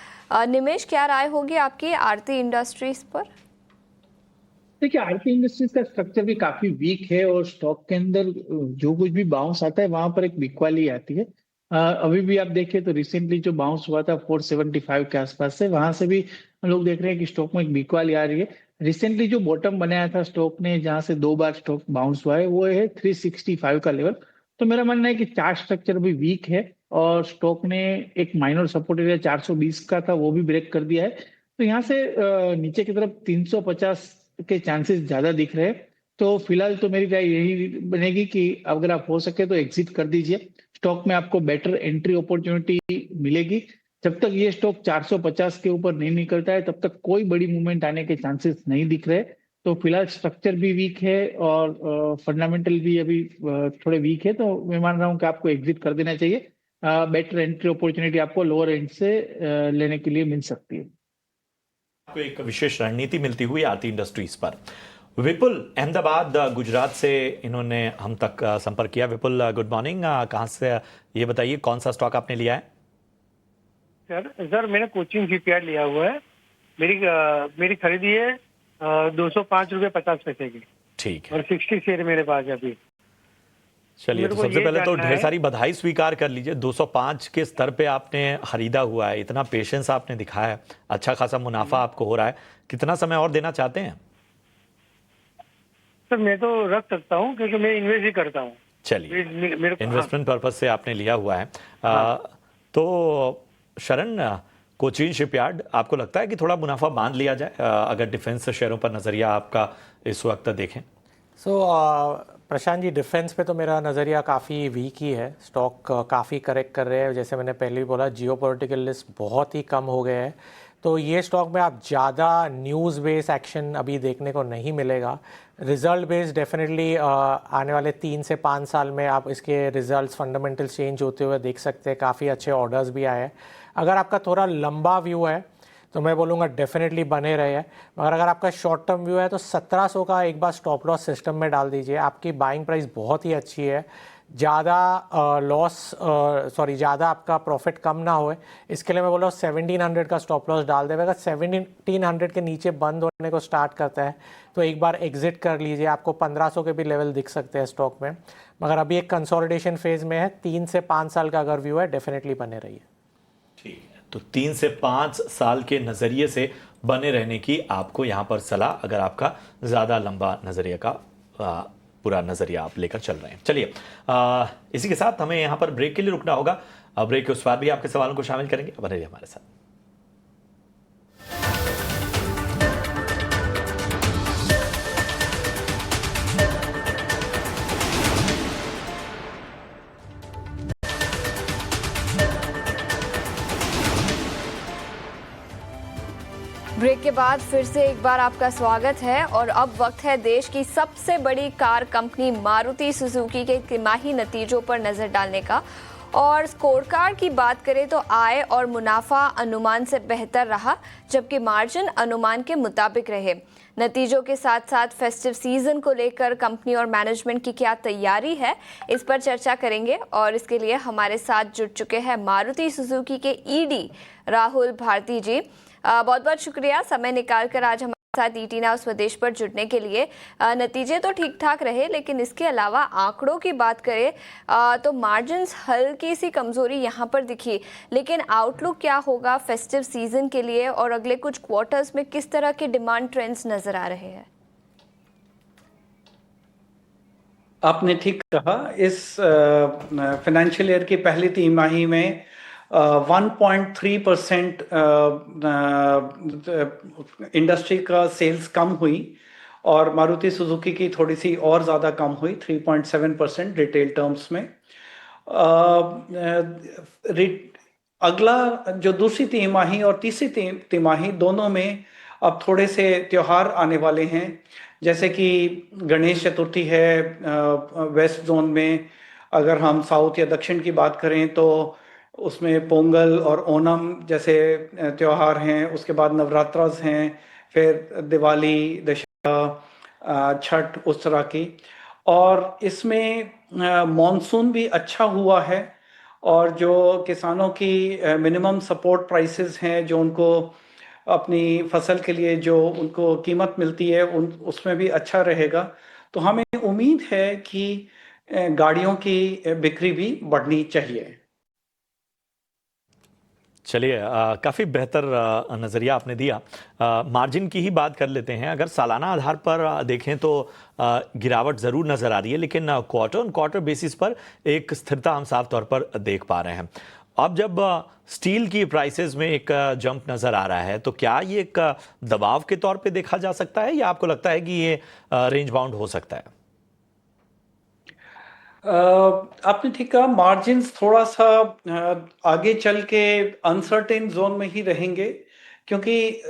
निमेश, क्या राय होगी आपकी RT इंडस्ट्रीज पर? देखिए, RT इंडस्ट्रीज का स्ट्रक्चर भी काफी वीक है और स्टॉक के अंदर जो कुछ भी बाउंस आता है वहां पर एक बिकवाली आती है। अभी भी आप देखें तो रिसेंटली जो बाउंस हुआ था 475 के आसपास से, वहां से भी हम लोग देख रहे हैं कि स्टॉक में एक बिकवाली आ रही है। रिसेंटली जो बॉटम बनाया था स्टॉक ने, जहां से 2 बार स्टॉक बाउंस हुआ है, वो है 365 का लेवल। तो मेरा मानना है कि चार्ट स्ट्रक्चर भी वीक है और स्टॉक ने एक माइनर सपोर्ट एरिया 420 का था, वो भी ब्रेक कर दिया है। तो यहाँ से नीचे की तरफ 350 के चांसेस ज्यादा दिख रहे हैं। तो फिलहाल तो मेरी राय यही बनेगी कि अगर आप हो सके तो एग्जिट कर दीजिए। स्टॉक में आपको बेटर एंट्री अपॉर्चुनिटी मिलेगी। जब तक ये स्टॉक 450 के ऊपर नहीं निकलता है तब तक कोई बड़ी मूवमेंट आने के चांसेस नहीं दिख रहे। तो फिलहाल स्ट्रक्चर भी वीक है और फंडामेंटल भी अभी थोड़े वीक है। तो मैं मान रहा हूँ कि आपको एग्जिट कर देना चाहिए। बेटर एंट्री अपॉर्चुनिटी आपको लोअर एंड से लेने के लिए मिल सकती है। आपको एक विशेष रणनीति मिलती हुई RT इंडस्ट्रीज पर। विपुल अहमदाबाद गुजरात से इन्होंने हम तक संपर्क किया। विपुल गुड मॉर्निंग, कहाँ से ये बताइए कौन सा स्टॉक आपने लिया है? सर मैंने कोचिन शिपयार्ड लिया हुआ है। मेरी खरीदी है 205 रुपये 50 पैसे की। ठीक है। और 60 शेयर मेरे पास है अभी। चलिए, तो सबसे पहले तो ढेर सारी बधाई स्वीकार कर लीजिए। 205 के स्तर पे आपने खरीदा हुआ है, इतना पेशेंस आपने दिखाया है, अच्छा खासा मुनाफा आपको हो रहा है। कितना समय और देना चाहते हैं? सर मैं तो रख सकता हूँ क्योंकि मैं इन्वेस्ट ही करता हूँ। चलिए, इन्वेस्टमेंट पर्पज से आपने लिया हुआ है। तो शरण, कोचीन शिपयार्ड, आपको लगता है कि थोड़ा मुनाफा बांध लिया जाए अगर डिफेंस शेयरों पर नजरिया आपका इस वक्त देखें? प्रशांत जी, डिफेंस पे तो मेरा नज़रिया काफ़ी वीक ही है। स्टॉक काफ़ी करेक्ट कर रहे हैं। जैसे मैंने पहले भी बोला, जियोपॉलिटिकल रिस्क बहुत ही कम हो गए हैं, तो ये स्टॉक में आप ज़्यादा न्यूज़ बेस्ड एक्शन अभी देखने को नहीं मिलेगा। रिजल्ट बेस्ड डेफिनेटली आने वाले 3 से 5 साल में आप इसके रिजल्ट्स फंडामेंटल चेंज होते हुए देख सकते हैं। काफ़ी अच्छे ऑर्डर्स भी आए हैं। अगर आपका थोड़ा लंबा व्यू है तो मैं बोलूँगा डेफिनेटली बने रहे हैं, मगर अगर आपका शॉर्ट टर्म व्यू है तो 1700 का एक बार स्टॉप लॉस सिस्टम में डाल दीजिए। आपकी बाइंग प्राइस बहुत ही अच्छी है। ज़्यादा आपका प्रॉफिट कम ना होए, इसके लिए मैं बोल रहा हूँ 1700 का स्टॉप लॉस डाल देगा। अगर 1700 के नीचे बंद होने को स्टार्ट करता है तो एक बार एग्जिट कर लीजिए। आपको 1500 के भी लेवल दिख सकते हैं स्टॉक में, मगर अभी एक कंसोलिडेशन फेज में है। 3 से 5 साल का अगर व्यू है डेफिनेटली बने रहिए। ठीक है, तो 3 से 5 साल के नज़रिए से बने रहने की आपको यहाँ पर सलाह, अगर आपका ज़्यादा लंबा नज़रिया का पूरा नज़रिया आप लेकर चल रहे हैं। चलिए, इसी के साथ हमें यहाँ पर ब्रेक के लिए रुकना होगा। ब्रेक के उस पार भी आपके सवालों को शामिल करेंगे। बने रहिए हमारे साथ। ब्रेक के बाद फिर से एक बार आपका स्वागत है और अब वक्त है देश की सबसे बड़ी कार कंपनी मारुति सुजुकी के तिमाही नतीजों पर नजर डालने का। और स्कोर कार्ड की बात करें तो आय और मुनाफा अनुमान से बेहतर रहा, जबकि मार्जिन अनुमान के मुताबिक रहे। नतीजों के साथ साथ फेस्टिव सीजन को लेकर कंपनी और मैनेजमेंट की क्या तैयारी है, इस पर चर्चा करेंगे। और इसके लिए हमारे साथ जुड़ चुके हैं मारुति सुजुकी के ईडी राहुल भारती जी। बहुत बहुत शुक्रिया समय निकालकर आज हमारे साथ ईटी नाउ स्वदेश पर जुड़ने के लिए। नतीजे तो ठीक ठाक रहे, लेकिन इसके अलावा आंकड़ों की बात करें तो मार्जिन्स हल्की सी कमजोरी यहाँ पर दिखी, लेकिन आउटलुक क्या होगा फेस्टिव सीजन के लिए और अगले कुछ क्वार्टर्स में किस तरह के डिमांड ट्रेंड्स नजर आ रहे हैं? आपने ठीक कहा, इस फाइनेंशियल ईयर की पहली तिमाही में 1.3% इंडस्ट्री का सेल्स कम हुई और मारुति सुजुकी की थोड़ी सी और ज़्यादा कम हुई, 3.7% रिटेल टर्म्स में। अगला जो दूसरी तिमाही और तीसरी तिमाही दोनों में अब थोड़े से त्योहार आने वाले हैं, जैसे कि गणेश चतुर्थी है वेस्ट जोन में। अगर हम साउथ या दक्षिण की बात करें तो उसमें पोंगल और ओणम जैसे त्योहार हैं। उसके बाद नवरात्रास हैं, फिर दिवाली, दशहरा, छठ, उस तरह की। और इसमें मॉनसून भी अच्छा हुआ है और जो किसानों की मिनिमम सपोर्ट प्राइसेस हैं, जो उनको अपनी फसल के लिए जो उनको कीमत मिलती है, उसमें भी अच्छा रहेगा। तो हमें उम्मीद है कि गाड़ियों की बिक्री भी बढ़नी चाहिए। चलिए, काफ़ी बेहतर नज़रिया आपने दिया। मार्जिन की ही बात कर लेते हैं। अगर सालाना आधार पर देखें तो गिरावट ज़रूर नज़र आ रही है, लेकिन क्वार्टर ऑन क्वार्टर बेसिस पर एक स्थिरता हम साफ तौर पर देख पा रहे हैं। अब जब स्टील की प्राइसेस में एक जंप नज़र आ रहा है, तो क्या ये एक दबाव के तौर पे देखा जा सकता है या आपको लगता है कि ये रेंज बाउंड हो सकता है? आपने ठीक कहा, मार्जिन्स थोड़ा सा आगे चल के अनसर्टेन जोन में ही रहेंगे, क्योंकि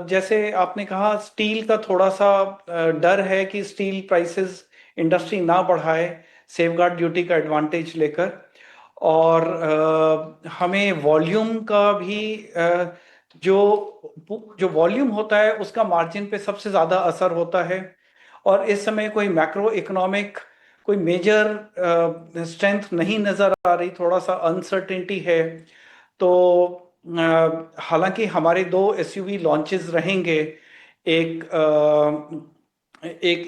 जैसे आपने कहा स्टील का थोड़ा सा डर है कि स्टील प्राइसेस इंडस्ट्री ना बढ़ाए सेफगार्ड ड्यूटी का एडवांटेज लेकर। और हमें वॉल्यूम का भी जो वॉल्यूम होता है उसका मार्जिन पे सबसे ज़्यादा असर होता है। और इस समय कोई मैक्रो इकोनॉमिक कोई मेजर स्ट्रेंथ नहीं नज़र आ रही, थोड़ा सा अनसर्टेनिटी है। तो हालांकि हमारे 2 एसयूवी लॉन्चेस रहेंगे, एक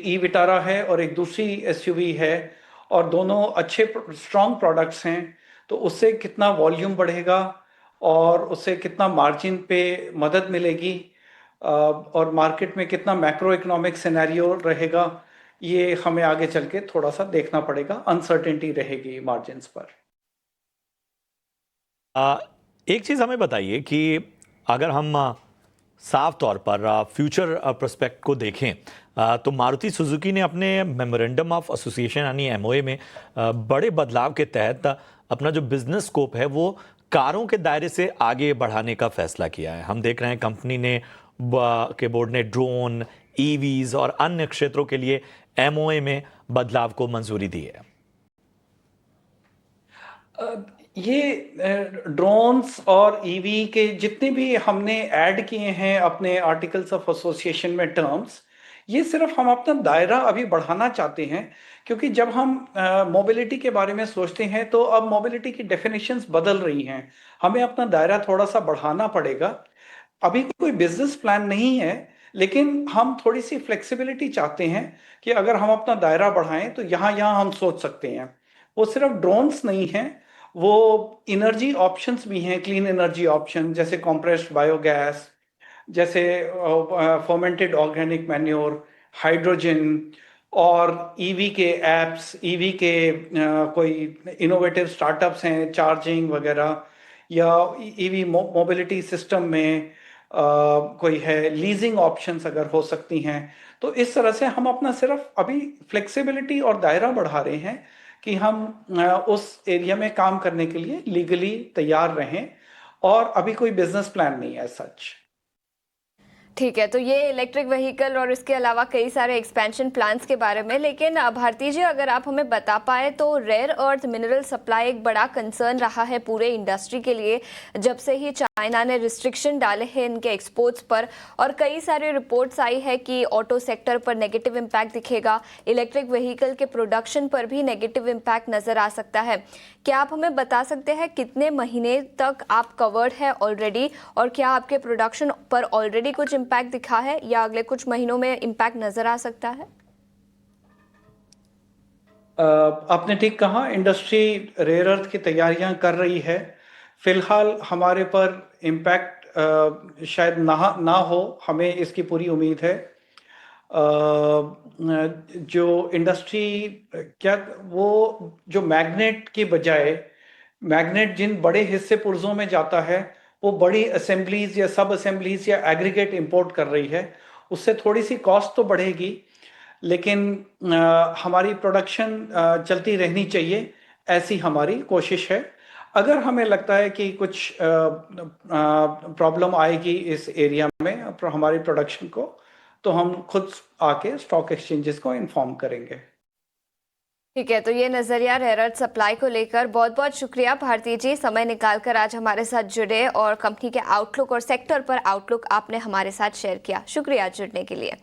ई विटारा है और एक दूसरी एसयूवी है, और दोनों अच्छे स्ट्रॉन्ग प्रोडक्ट्स हैं। तो उससे कितना वॉल्यूम बढ़ेगा और उससे कितना मार्जिन पे मदद मिलेगी और मार्केट में कितना मैक्रो इकोनॉमिक सिनेरियो रहेगा, ये हमें आगे चल के थोड़ा सा देखना पड़ेगा। अनसर्टेनिटी रहेगी मार्जिन्स पर। एक चीज़ हमें बताइए कि अगर हम साफ तौर पर फ्यूचर प्रोस्पेक्ट को देखें, तो मारुति सुजुकी ने अपने मेमोरेंडम ऑफ एसोसिएशन यानी एमओए में बड़े बदलाव के तहत अपना जो बिजनेस स्कोप है वो कारों के दायरे से आगे बढ़ाने का फैसला किया है। हम देख रहे हैं कंपनी ने के बोर्ड ने ड्रोन, ईवीज और अन्य क्षेत्रों के लिए एमओए में बदलाव को मंजूरी दी है। ये ड्रोन्स और ईवी के जितने भी हमने ऐड किए हैं अपने आर्टिकल्स ऑफ एसोसिएशन में टर्म्स, ये सिर्फ हम अपना दायरा अभी बढ़ाना चाहते हैं, क्योंकि जब हम मोबिलिटी के बारे में सोचते हैं तो अब मोबिलिटी की डेफिनेशंस बदल रही हैं, हमें अपना दायरा थोड़ा सा बढ़ाना पड़ेगा। अभी कोई बिजनेस प्लान नहीं है, लेकिन हम थोड़ी सी फ्लेक्सिबिलिटी चाहते हैं कि अगर हम अपना दायरा बढ़ाएं तो यहाँ हम सोच सकते हैं। वो सिर्फ ड्रोन्स नहीं हैं, वो एनर्जी ऑप्शंस भी हैं, क्लीन एनर्जी ऑप्शन जैसे कॉम्प्रेस्ड बायोगैस, जैसे फर्मेंटेड ऑर्गेनिक मैन्योर, हाइड्रोजन और ईवी के एप्स, ईवी के कोई इनोवेटिव स्टार्टअप्स हैं चार्जिंग वगैरह, या ईवी मोबिलिटी सिस्टम में कोई है लीजिंग ऑप्शंस अगर हो सकती हैं। तो इस तरह से हम अपना सिर्फ अभी फ्लेक्सिबिलिटी और दायरा बढ़ा रहे हैं कि हम उस एरिया में काम करने के लिए लीगली तैयार रहें, और अभी कोई बिजनेस प्लान नहीं है सच। ठीक है, तो ये इलेक्ट्रिक व्हीकल और इसके अलावा कई सारे एक्सपेंशन प्लान्स के बारे में, लेकिन भारती जी अगर आप हमें बता पाए तो रेयर अर्थ मिनरल सप्लाई एक बड़ा कंसर्न रहा है पूरे इंडस्ट्री के लिए जब से ही चाइना ने रिस्ट्रिक्शन डाले हैं इनके एक्सपोर्ट्स पर, और कई सारी रिपोर्ट्स आई है कि ऑटो सेक्टर पर नेगेटिव इम्पैक्ट दिखेगा, इलेक्ट्रिक व्हीकल के प्रोडक्शन पर भी नेगेटिव इम्पैक्ट नजर आ सकता है। क्या आप हमें बता सकते हैं कितने महीने तक आप कवर्ड है ऑलरेडी, और क्या आपके प्रोडक्शन पर ऑलरेडी कुछ इम्पैक्ट दिखा है या अगले कुछ महीनों में इम्पैक्ट नजर आ सकता है? आपने ठीक कहा, इंडस्ट्री रेयर अर्थ की तैयारियां कर रही है। फिलहाल हमारे पर इम्पैक्ट शायद ना हो, हमें इसकी पूरी उम्मीद है। जो इंडस्ट्री वो जो मैग्नेट के बजाय, मैग्नेट जिन बड़े हिस्से पुर्जों में जाता है वो बड़ी असेंबलीज या सब असेंबलीज या एग्रीगेट इंपोर्ट कर रही है, उससे थोड़ी सी कॉस्ट तो बढ़ेगी, लेकिन हमारी प्रोडक्शन चलती रहनी चाहिए, ऐसी हमारी कोशिश है। अगर हमें लगता है कि कुछ प्रॉब्लम आएगी इस एरिया में हमारी प्रोडक्शन को, तो हम खुद आके स्टॉक एक्सचेंजेस को इन्फॉर्म करेंगे। ठीक है, तो ये नजरिया रेयर अर्थ सप्लाई को लेकर। बहुत बहुत शुक्रिया भारती जी, समय निकालकर आज हमारे साथ जुड़े और कंपनी के आउटलुक और सेक्टर पर आउटलुक आपने हमारे साथ शेयर किया। शुक्रिया जुड़ने के लिए।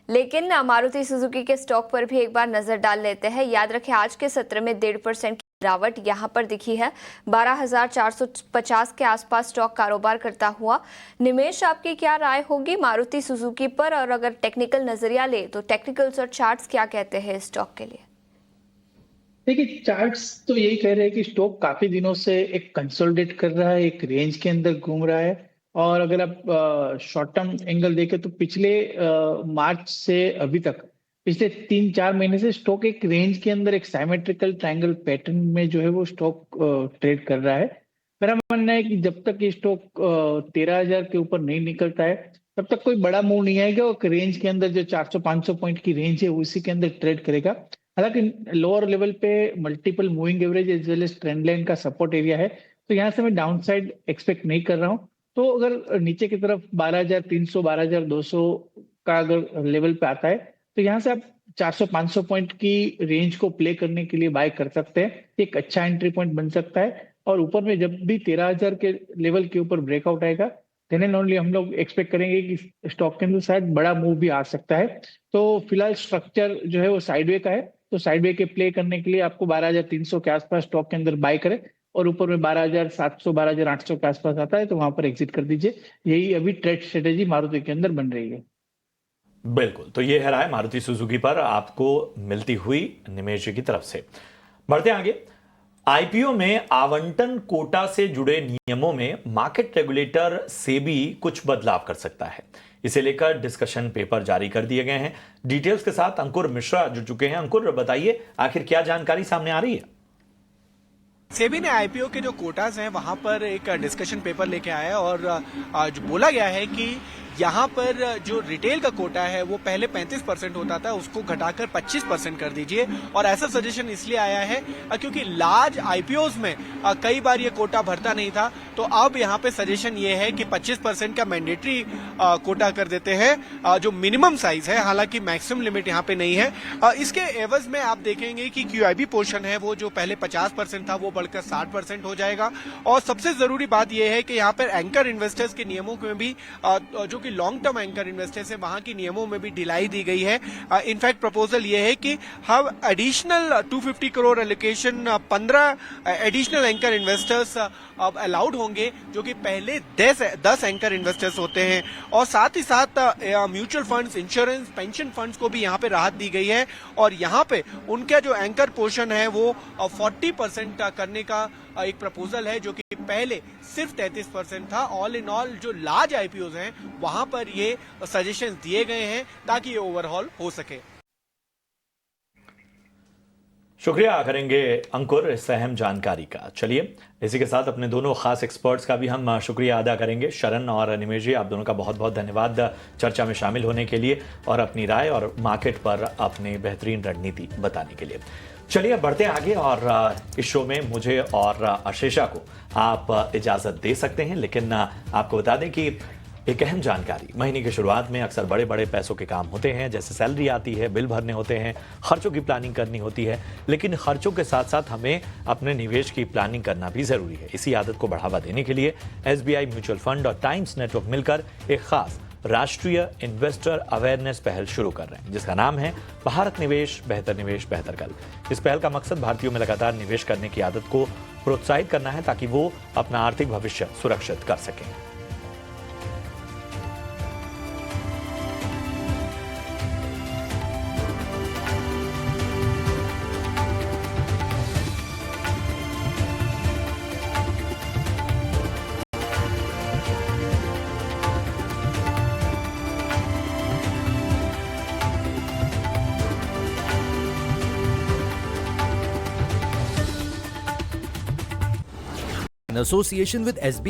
लेकिन मारुति सुजुकी के स्टॉक पर भी एक बार नजर डाल लेते हैं। याद रखें आज के सत्र में 1.5% की गिरावट यहाँ पर दिखी है, 12,450 के आसपास स्टॉक कारोबार करता हुआ। निमेश, आपकी क्या राय होगी मारुति सुजुकी पर, और अगर टेक्निकल नजरिया ले तो टेक्निकल्स और चार्ट्स क्या कहते हैं स्टॉक के लिए? देखिए, चार्ट्स तो यही कह रहे हैं कि स्टॉक काफी दिनों से एक कंसोलिडेट कर रहा है, एक रेंज के अंदर घूम रहा है, और अगर आप शॉर्ट टर्म एंगल देखें तो पिछले मार्च से अभी तक पिछले 3-4 महीने से स्टॉक एक रेंज के अंदर एक साइमेट्रिकल ट्रायंगल पैटर्न में जो है वो स्टॉक ट्रेड कर रहा है। मेरा मानना है कि जब तक ये स्टॉक 13,000 के ऊपर नहीं निकलता है तब तक कोई बड़ा मूव नहीं आएगा, और रेंज के अंदर जो 400-500 पॉइंट की रेंज है उसी के अंदर ट्रेड करेगा। हालांकि लोअर लेवल पे multiple moving average as well as trend line का सपोर्ट एरिया है, तो यहाँ से मैं डाउन साइड एक्सपेक्ट नहीं कर रहा हूँ। तो अगर नीचे की तरफ 12,300 12,200 का अगर लेवल पे आता है तो यहाँ से आप 400-500 पॉइंट की रेंज को प्ले करने के लिए बाय कर सकते हैं, एक अच्छा एंट्री पॉइंट बन सकता है। और ऊपर में जब भी 13,000 के लेवल के ऊपर ब्रेकआउट आएगा देन एंड ओनली हम लोग एक्सपेक्ट करेंगे कि स्टॉक के अंदर शायद बड़ा मूव भी आ सकता है। तो फिलहाल स्ट्रक्चर जो है वो साइडवे का है, तो साइडवे के प्ले करने के लिए आपको 12,300 के आसपास स्टॉक के अंदर बाय करें, और ऊपर में 12,700 12,800 के आसपास आता है तो वहां पर एग्जिट कर दीजिए। यही अभी ट्रेड स्ट्रेटेजी मारुति के अंदर बन रही है। बिल्कुल, तो ये है राय मारुति सुजुकी पर आपको मिलती हुई निमेश जी की तरफ से। बढ़ते आगे, आईपीओ में आवंटन कोटा से जुड़े नियमों में मार्केट रेगुलेटर सेबी कुछ बदलाव कर सकता है। इसे लेकर डिस्कशन पेपर जारी कर दिए गए हैं। डिटेल्स के साथ अंकुर मिश्रा जुड़ चुके हैं। अंकुर, बताइए आखिर क्या जानकारी सामने आ रही है? सेबी ने आईपीओ के जो कोटाज हैं वहां पर एक डिस्कशन पेपर लेके आया है, और जो बोला गया है कि यहाँ पर जो रिटेल का कोटा है वो पहले 35% होता था, उसको घटाकर 25% कर दीजिए। और ऐसा सजेशन इसलिए आया है क्योंकि लार्ज आईपीओज में कई बार ये कोटा भरता नहीं था, तो अब यहाँ पे सजेशन ये है कि 25% का मैंडेटरी कोटा कर देते हैं, जो मिनिमम साइज है, हालांकि मैक्सिमम लिमिट यहाँ पे नहीं है। इसके एवज में आप देखेंगे कि क्यूआईबी पोर्शन है वो जो पहले 50% था वो बढ़कर 60% हो जाएगा। और सबसे जरूरी बात यह है कि यहाँ पर एंकर इन्वेस्टर्स के नियमों में भी, जो कि लॉन्ग टर्म एंकर इन्वेस्टर्स है, वहां की नियमों में भी ढिलाई दी गई है। इनफैक्ट प्रपोजल ये है कि हम additional 250 crore allocation 15 additional anchor investors अब अलाउड होंगे, जो कि पहले 10 एंकर इन्वेस्टर्स होते हैं। और साथ ही साथ mutual funds, insurance, pension funds को भी यहाँ पे राहत दी गई है। और यहाँ पे उनका जो एंकर पोर्शन है वो 40% करने का एक प्रपोजल है, जो कि पहले सिर्फ 33% था। ऑल इन ऑल जो लार्ज आईपीओज हैं वहां पर ये सजेशंस दिए गए हैं ताकि ये ओवरऑल हो सके। शुक्रिया करेंगे अंकुर इस अहम जानकारी का। चलिए इसी के साथ अपने दोनों खास एक्सपर्ट्स का भी हम शुक्रिया अदा करेंगे। शरण और निमेश जी, आप दोनों का बहुत बहुत धन्यवाद चर्चा में शामिल होने के लिए और अपनी राय और मार्केट पर अपनी बेहतरीन रणनीति बताने के लिए। चलिए बढ़ते हैं आगे और इस शो में मुझे और आशीषा को आप इजाजत दे सकते हैं, लेकिन आपको बता दें कि एक अहम जानकारी, महीने की शुरुआत में अक्सर बड़े बड़े पैसों के काम होते हैं, जैसे सैलरी आती है, बिल भरने होते हैं, खर्चों की प्लानिंग करनी होती है, लेकिन खर्चों के साथ साथ हमें अपने निवेश की प्लानिंग करना भी जरूरी है। इसी आदत को बढ़ावा देने के लिए एसबीआई म्यूचुअल फंड और टाइम्स नेटवर्क मिलकर एक खास राष्ट्रीय इन्वेस्टर अवेयरनेस पहल शुरू कर रहे हैं, जिसका नाम है भारत निवेश बेहतर कल। इस पहल का मकसद भारतीयों में लगातार निवेश करने की आदत को प्रोत्साहित करना है, ताकि वो अपना आर्थिक भविष्य सुरक्षित कर सकें। in association with SBI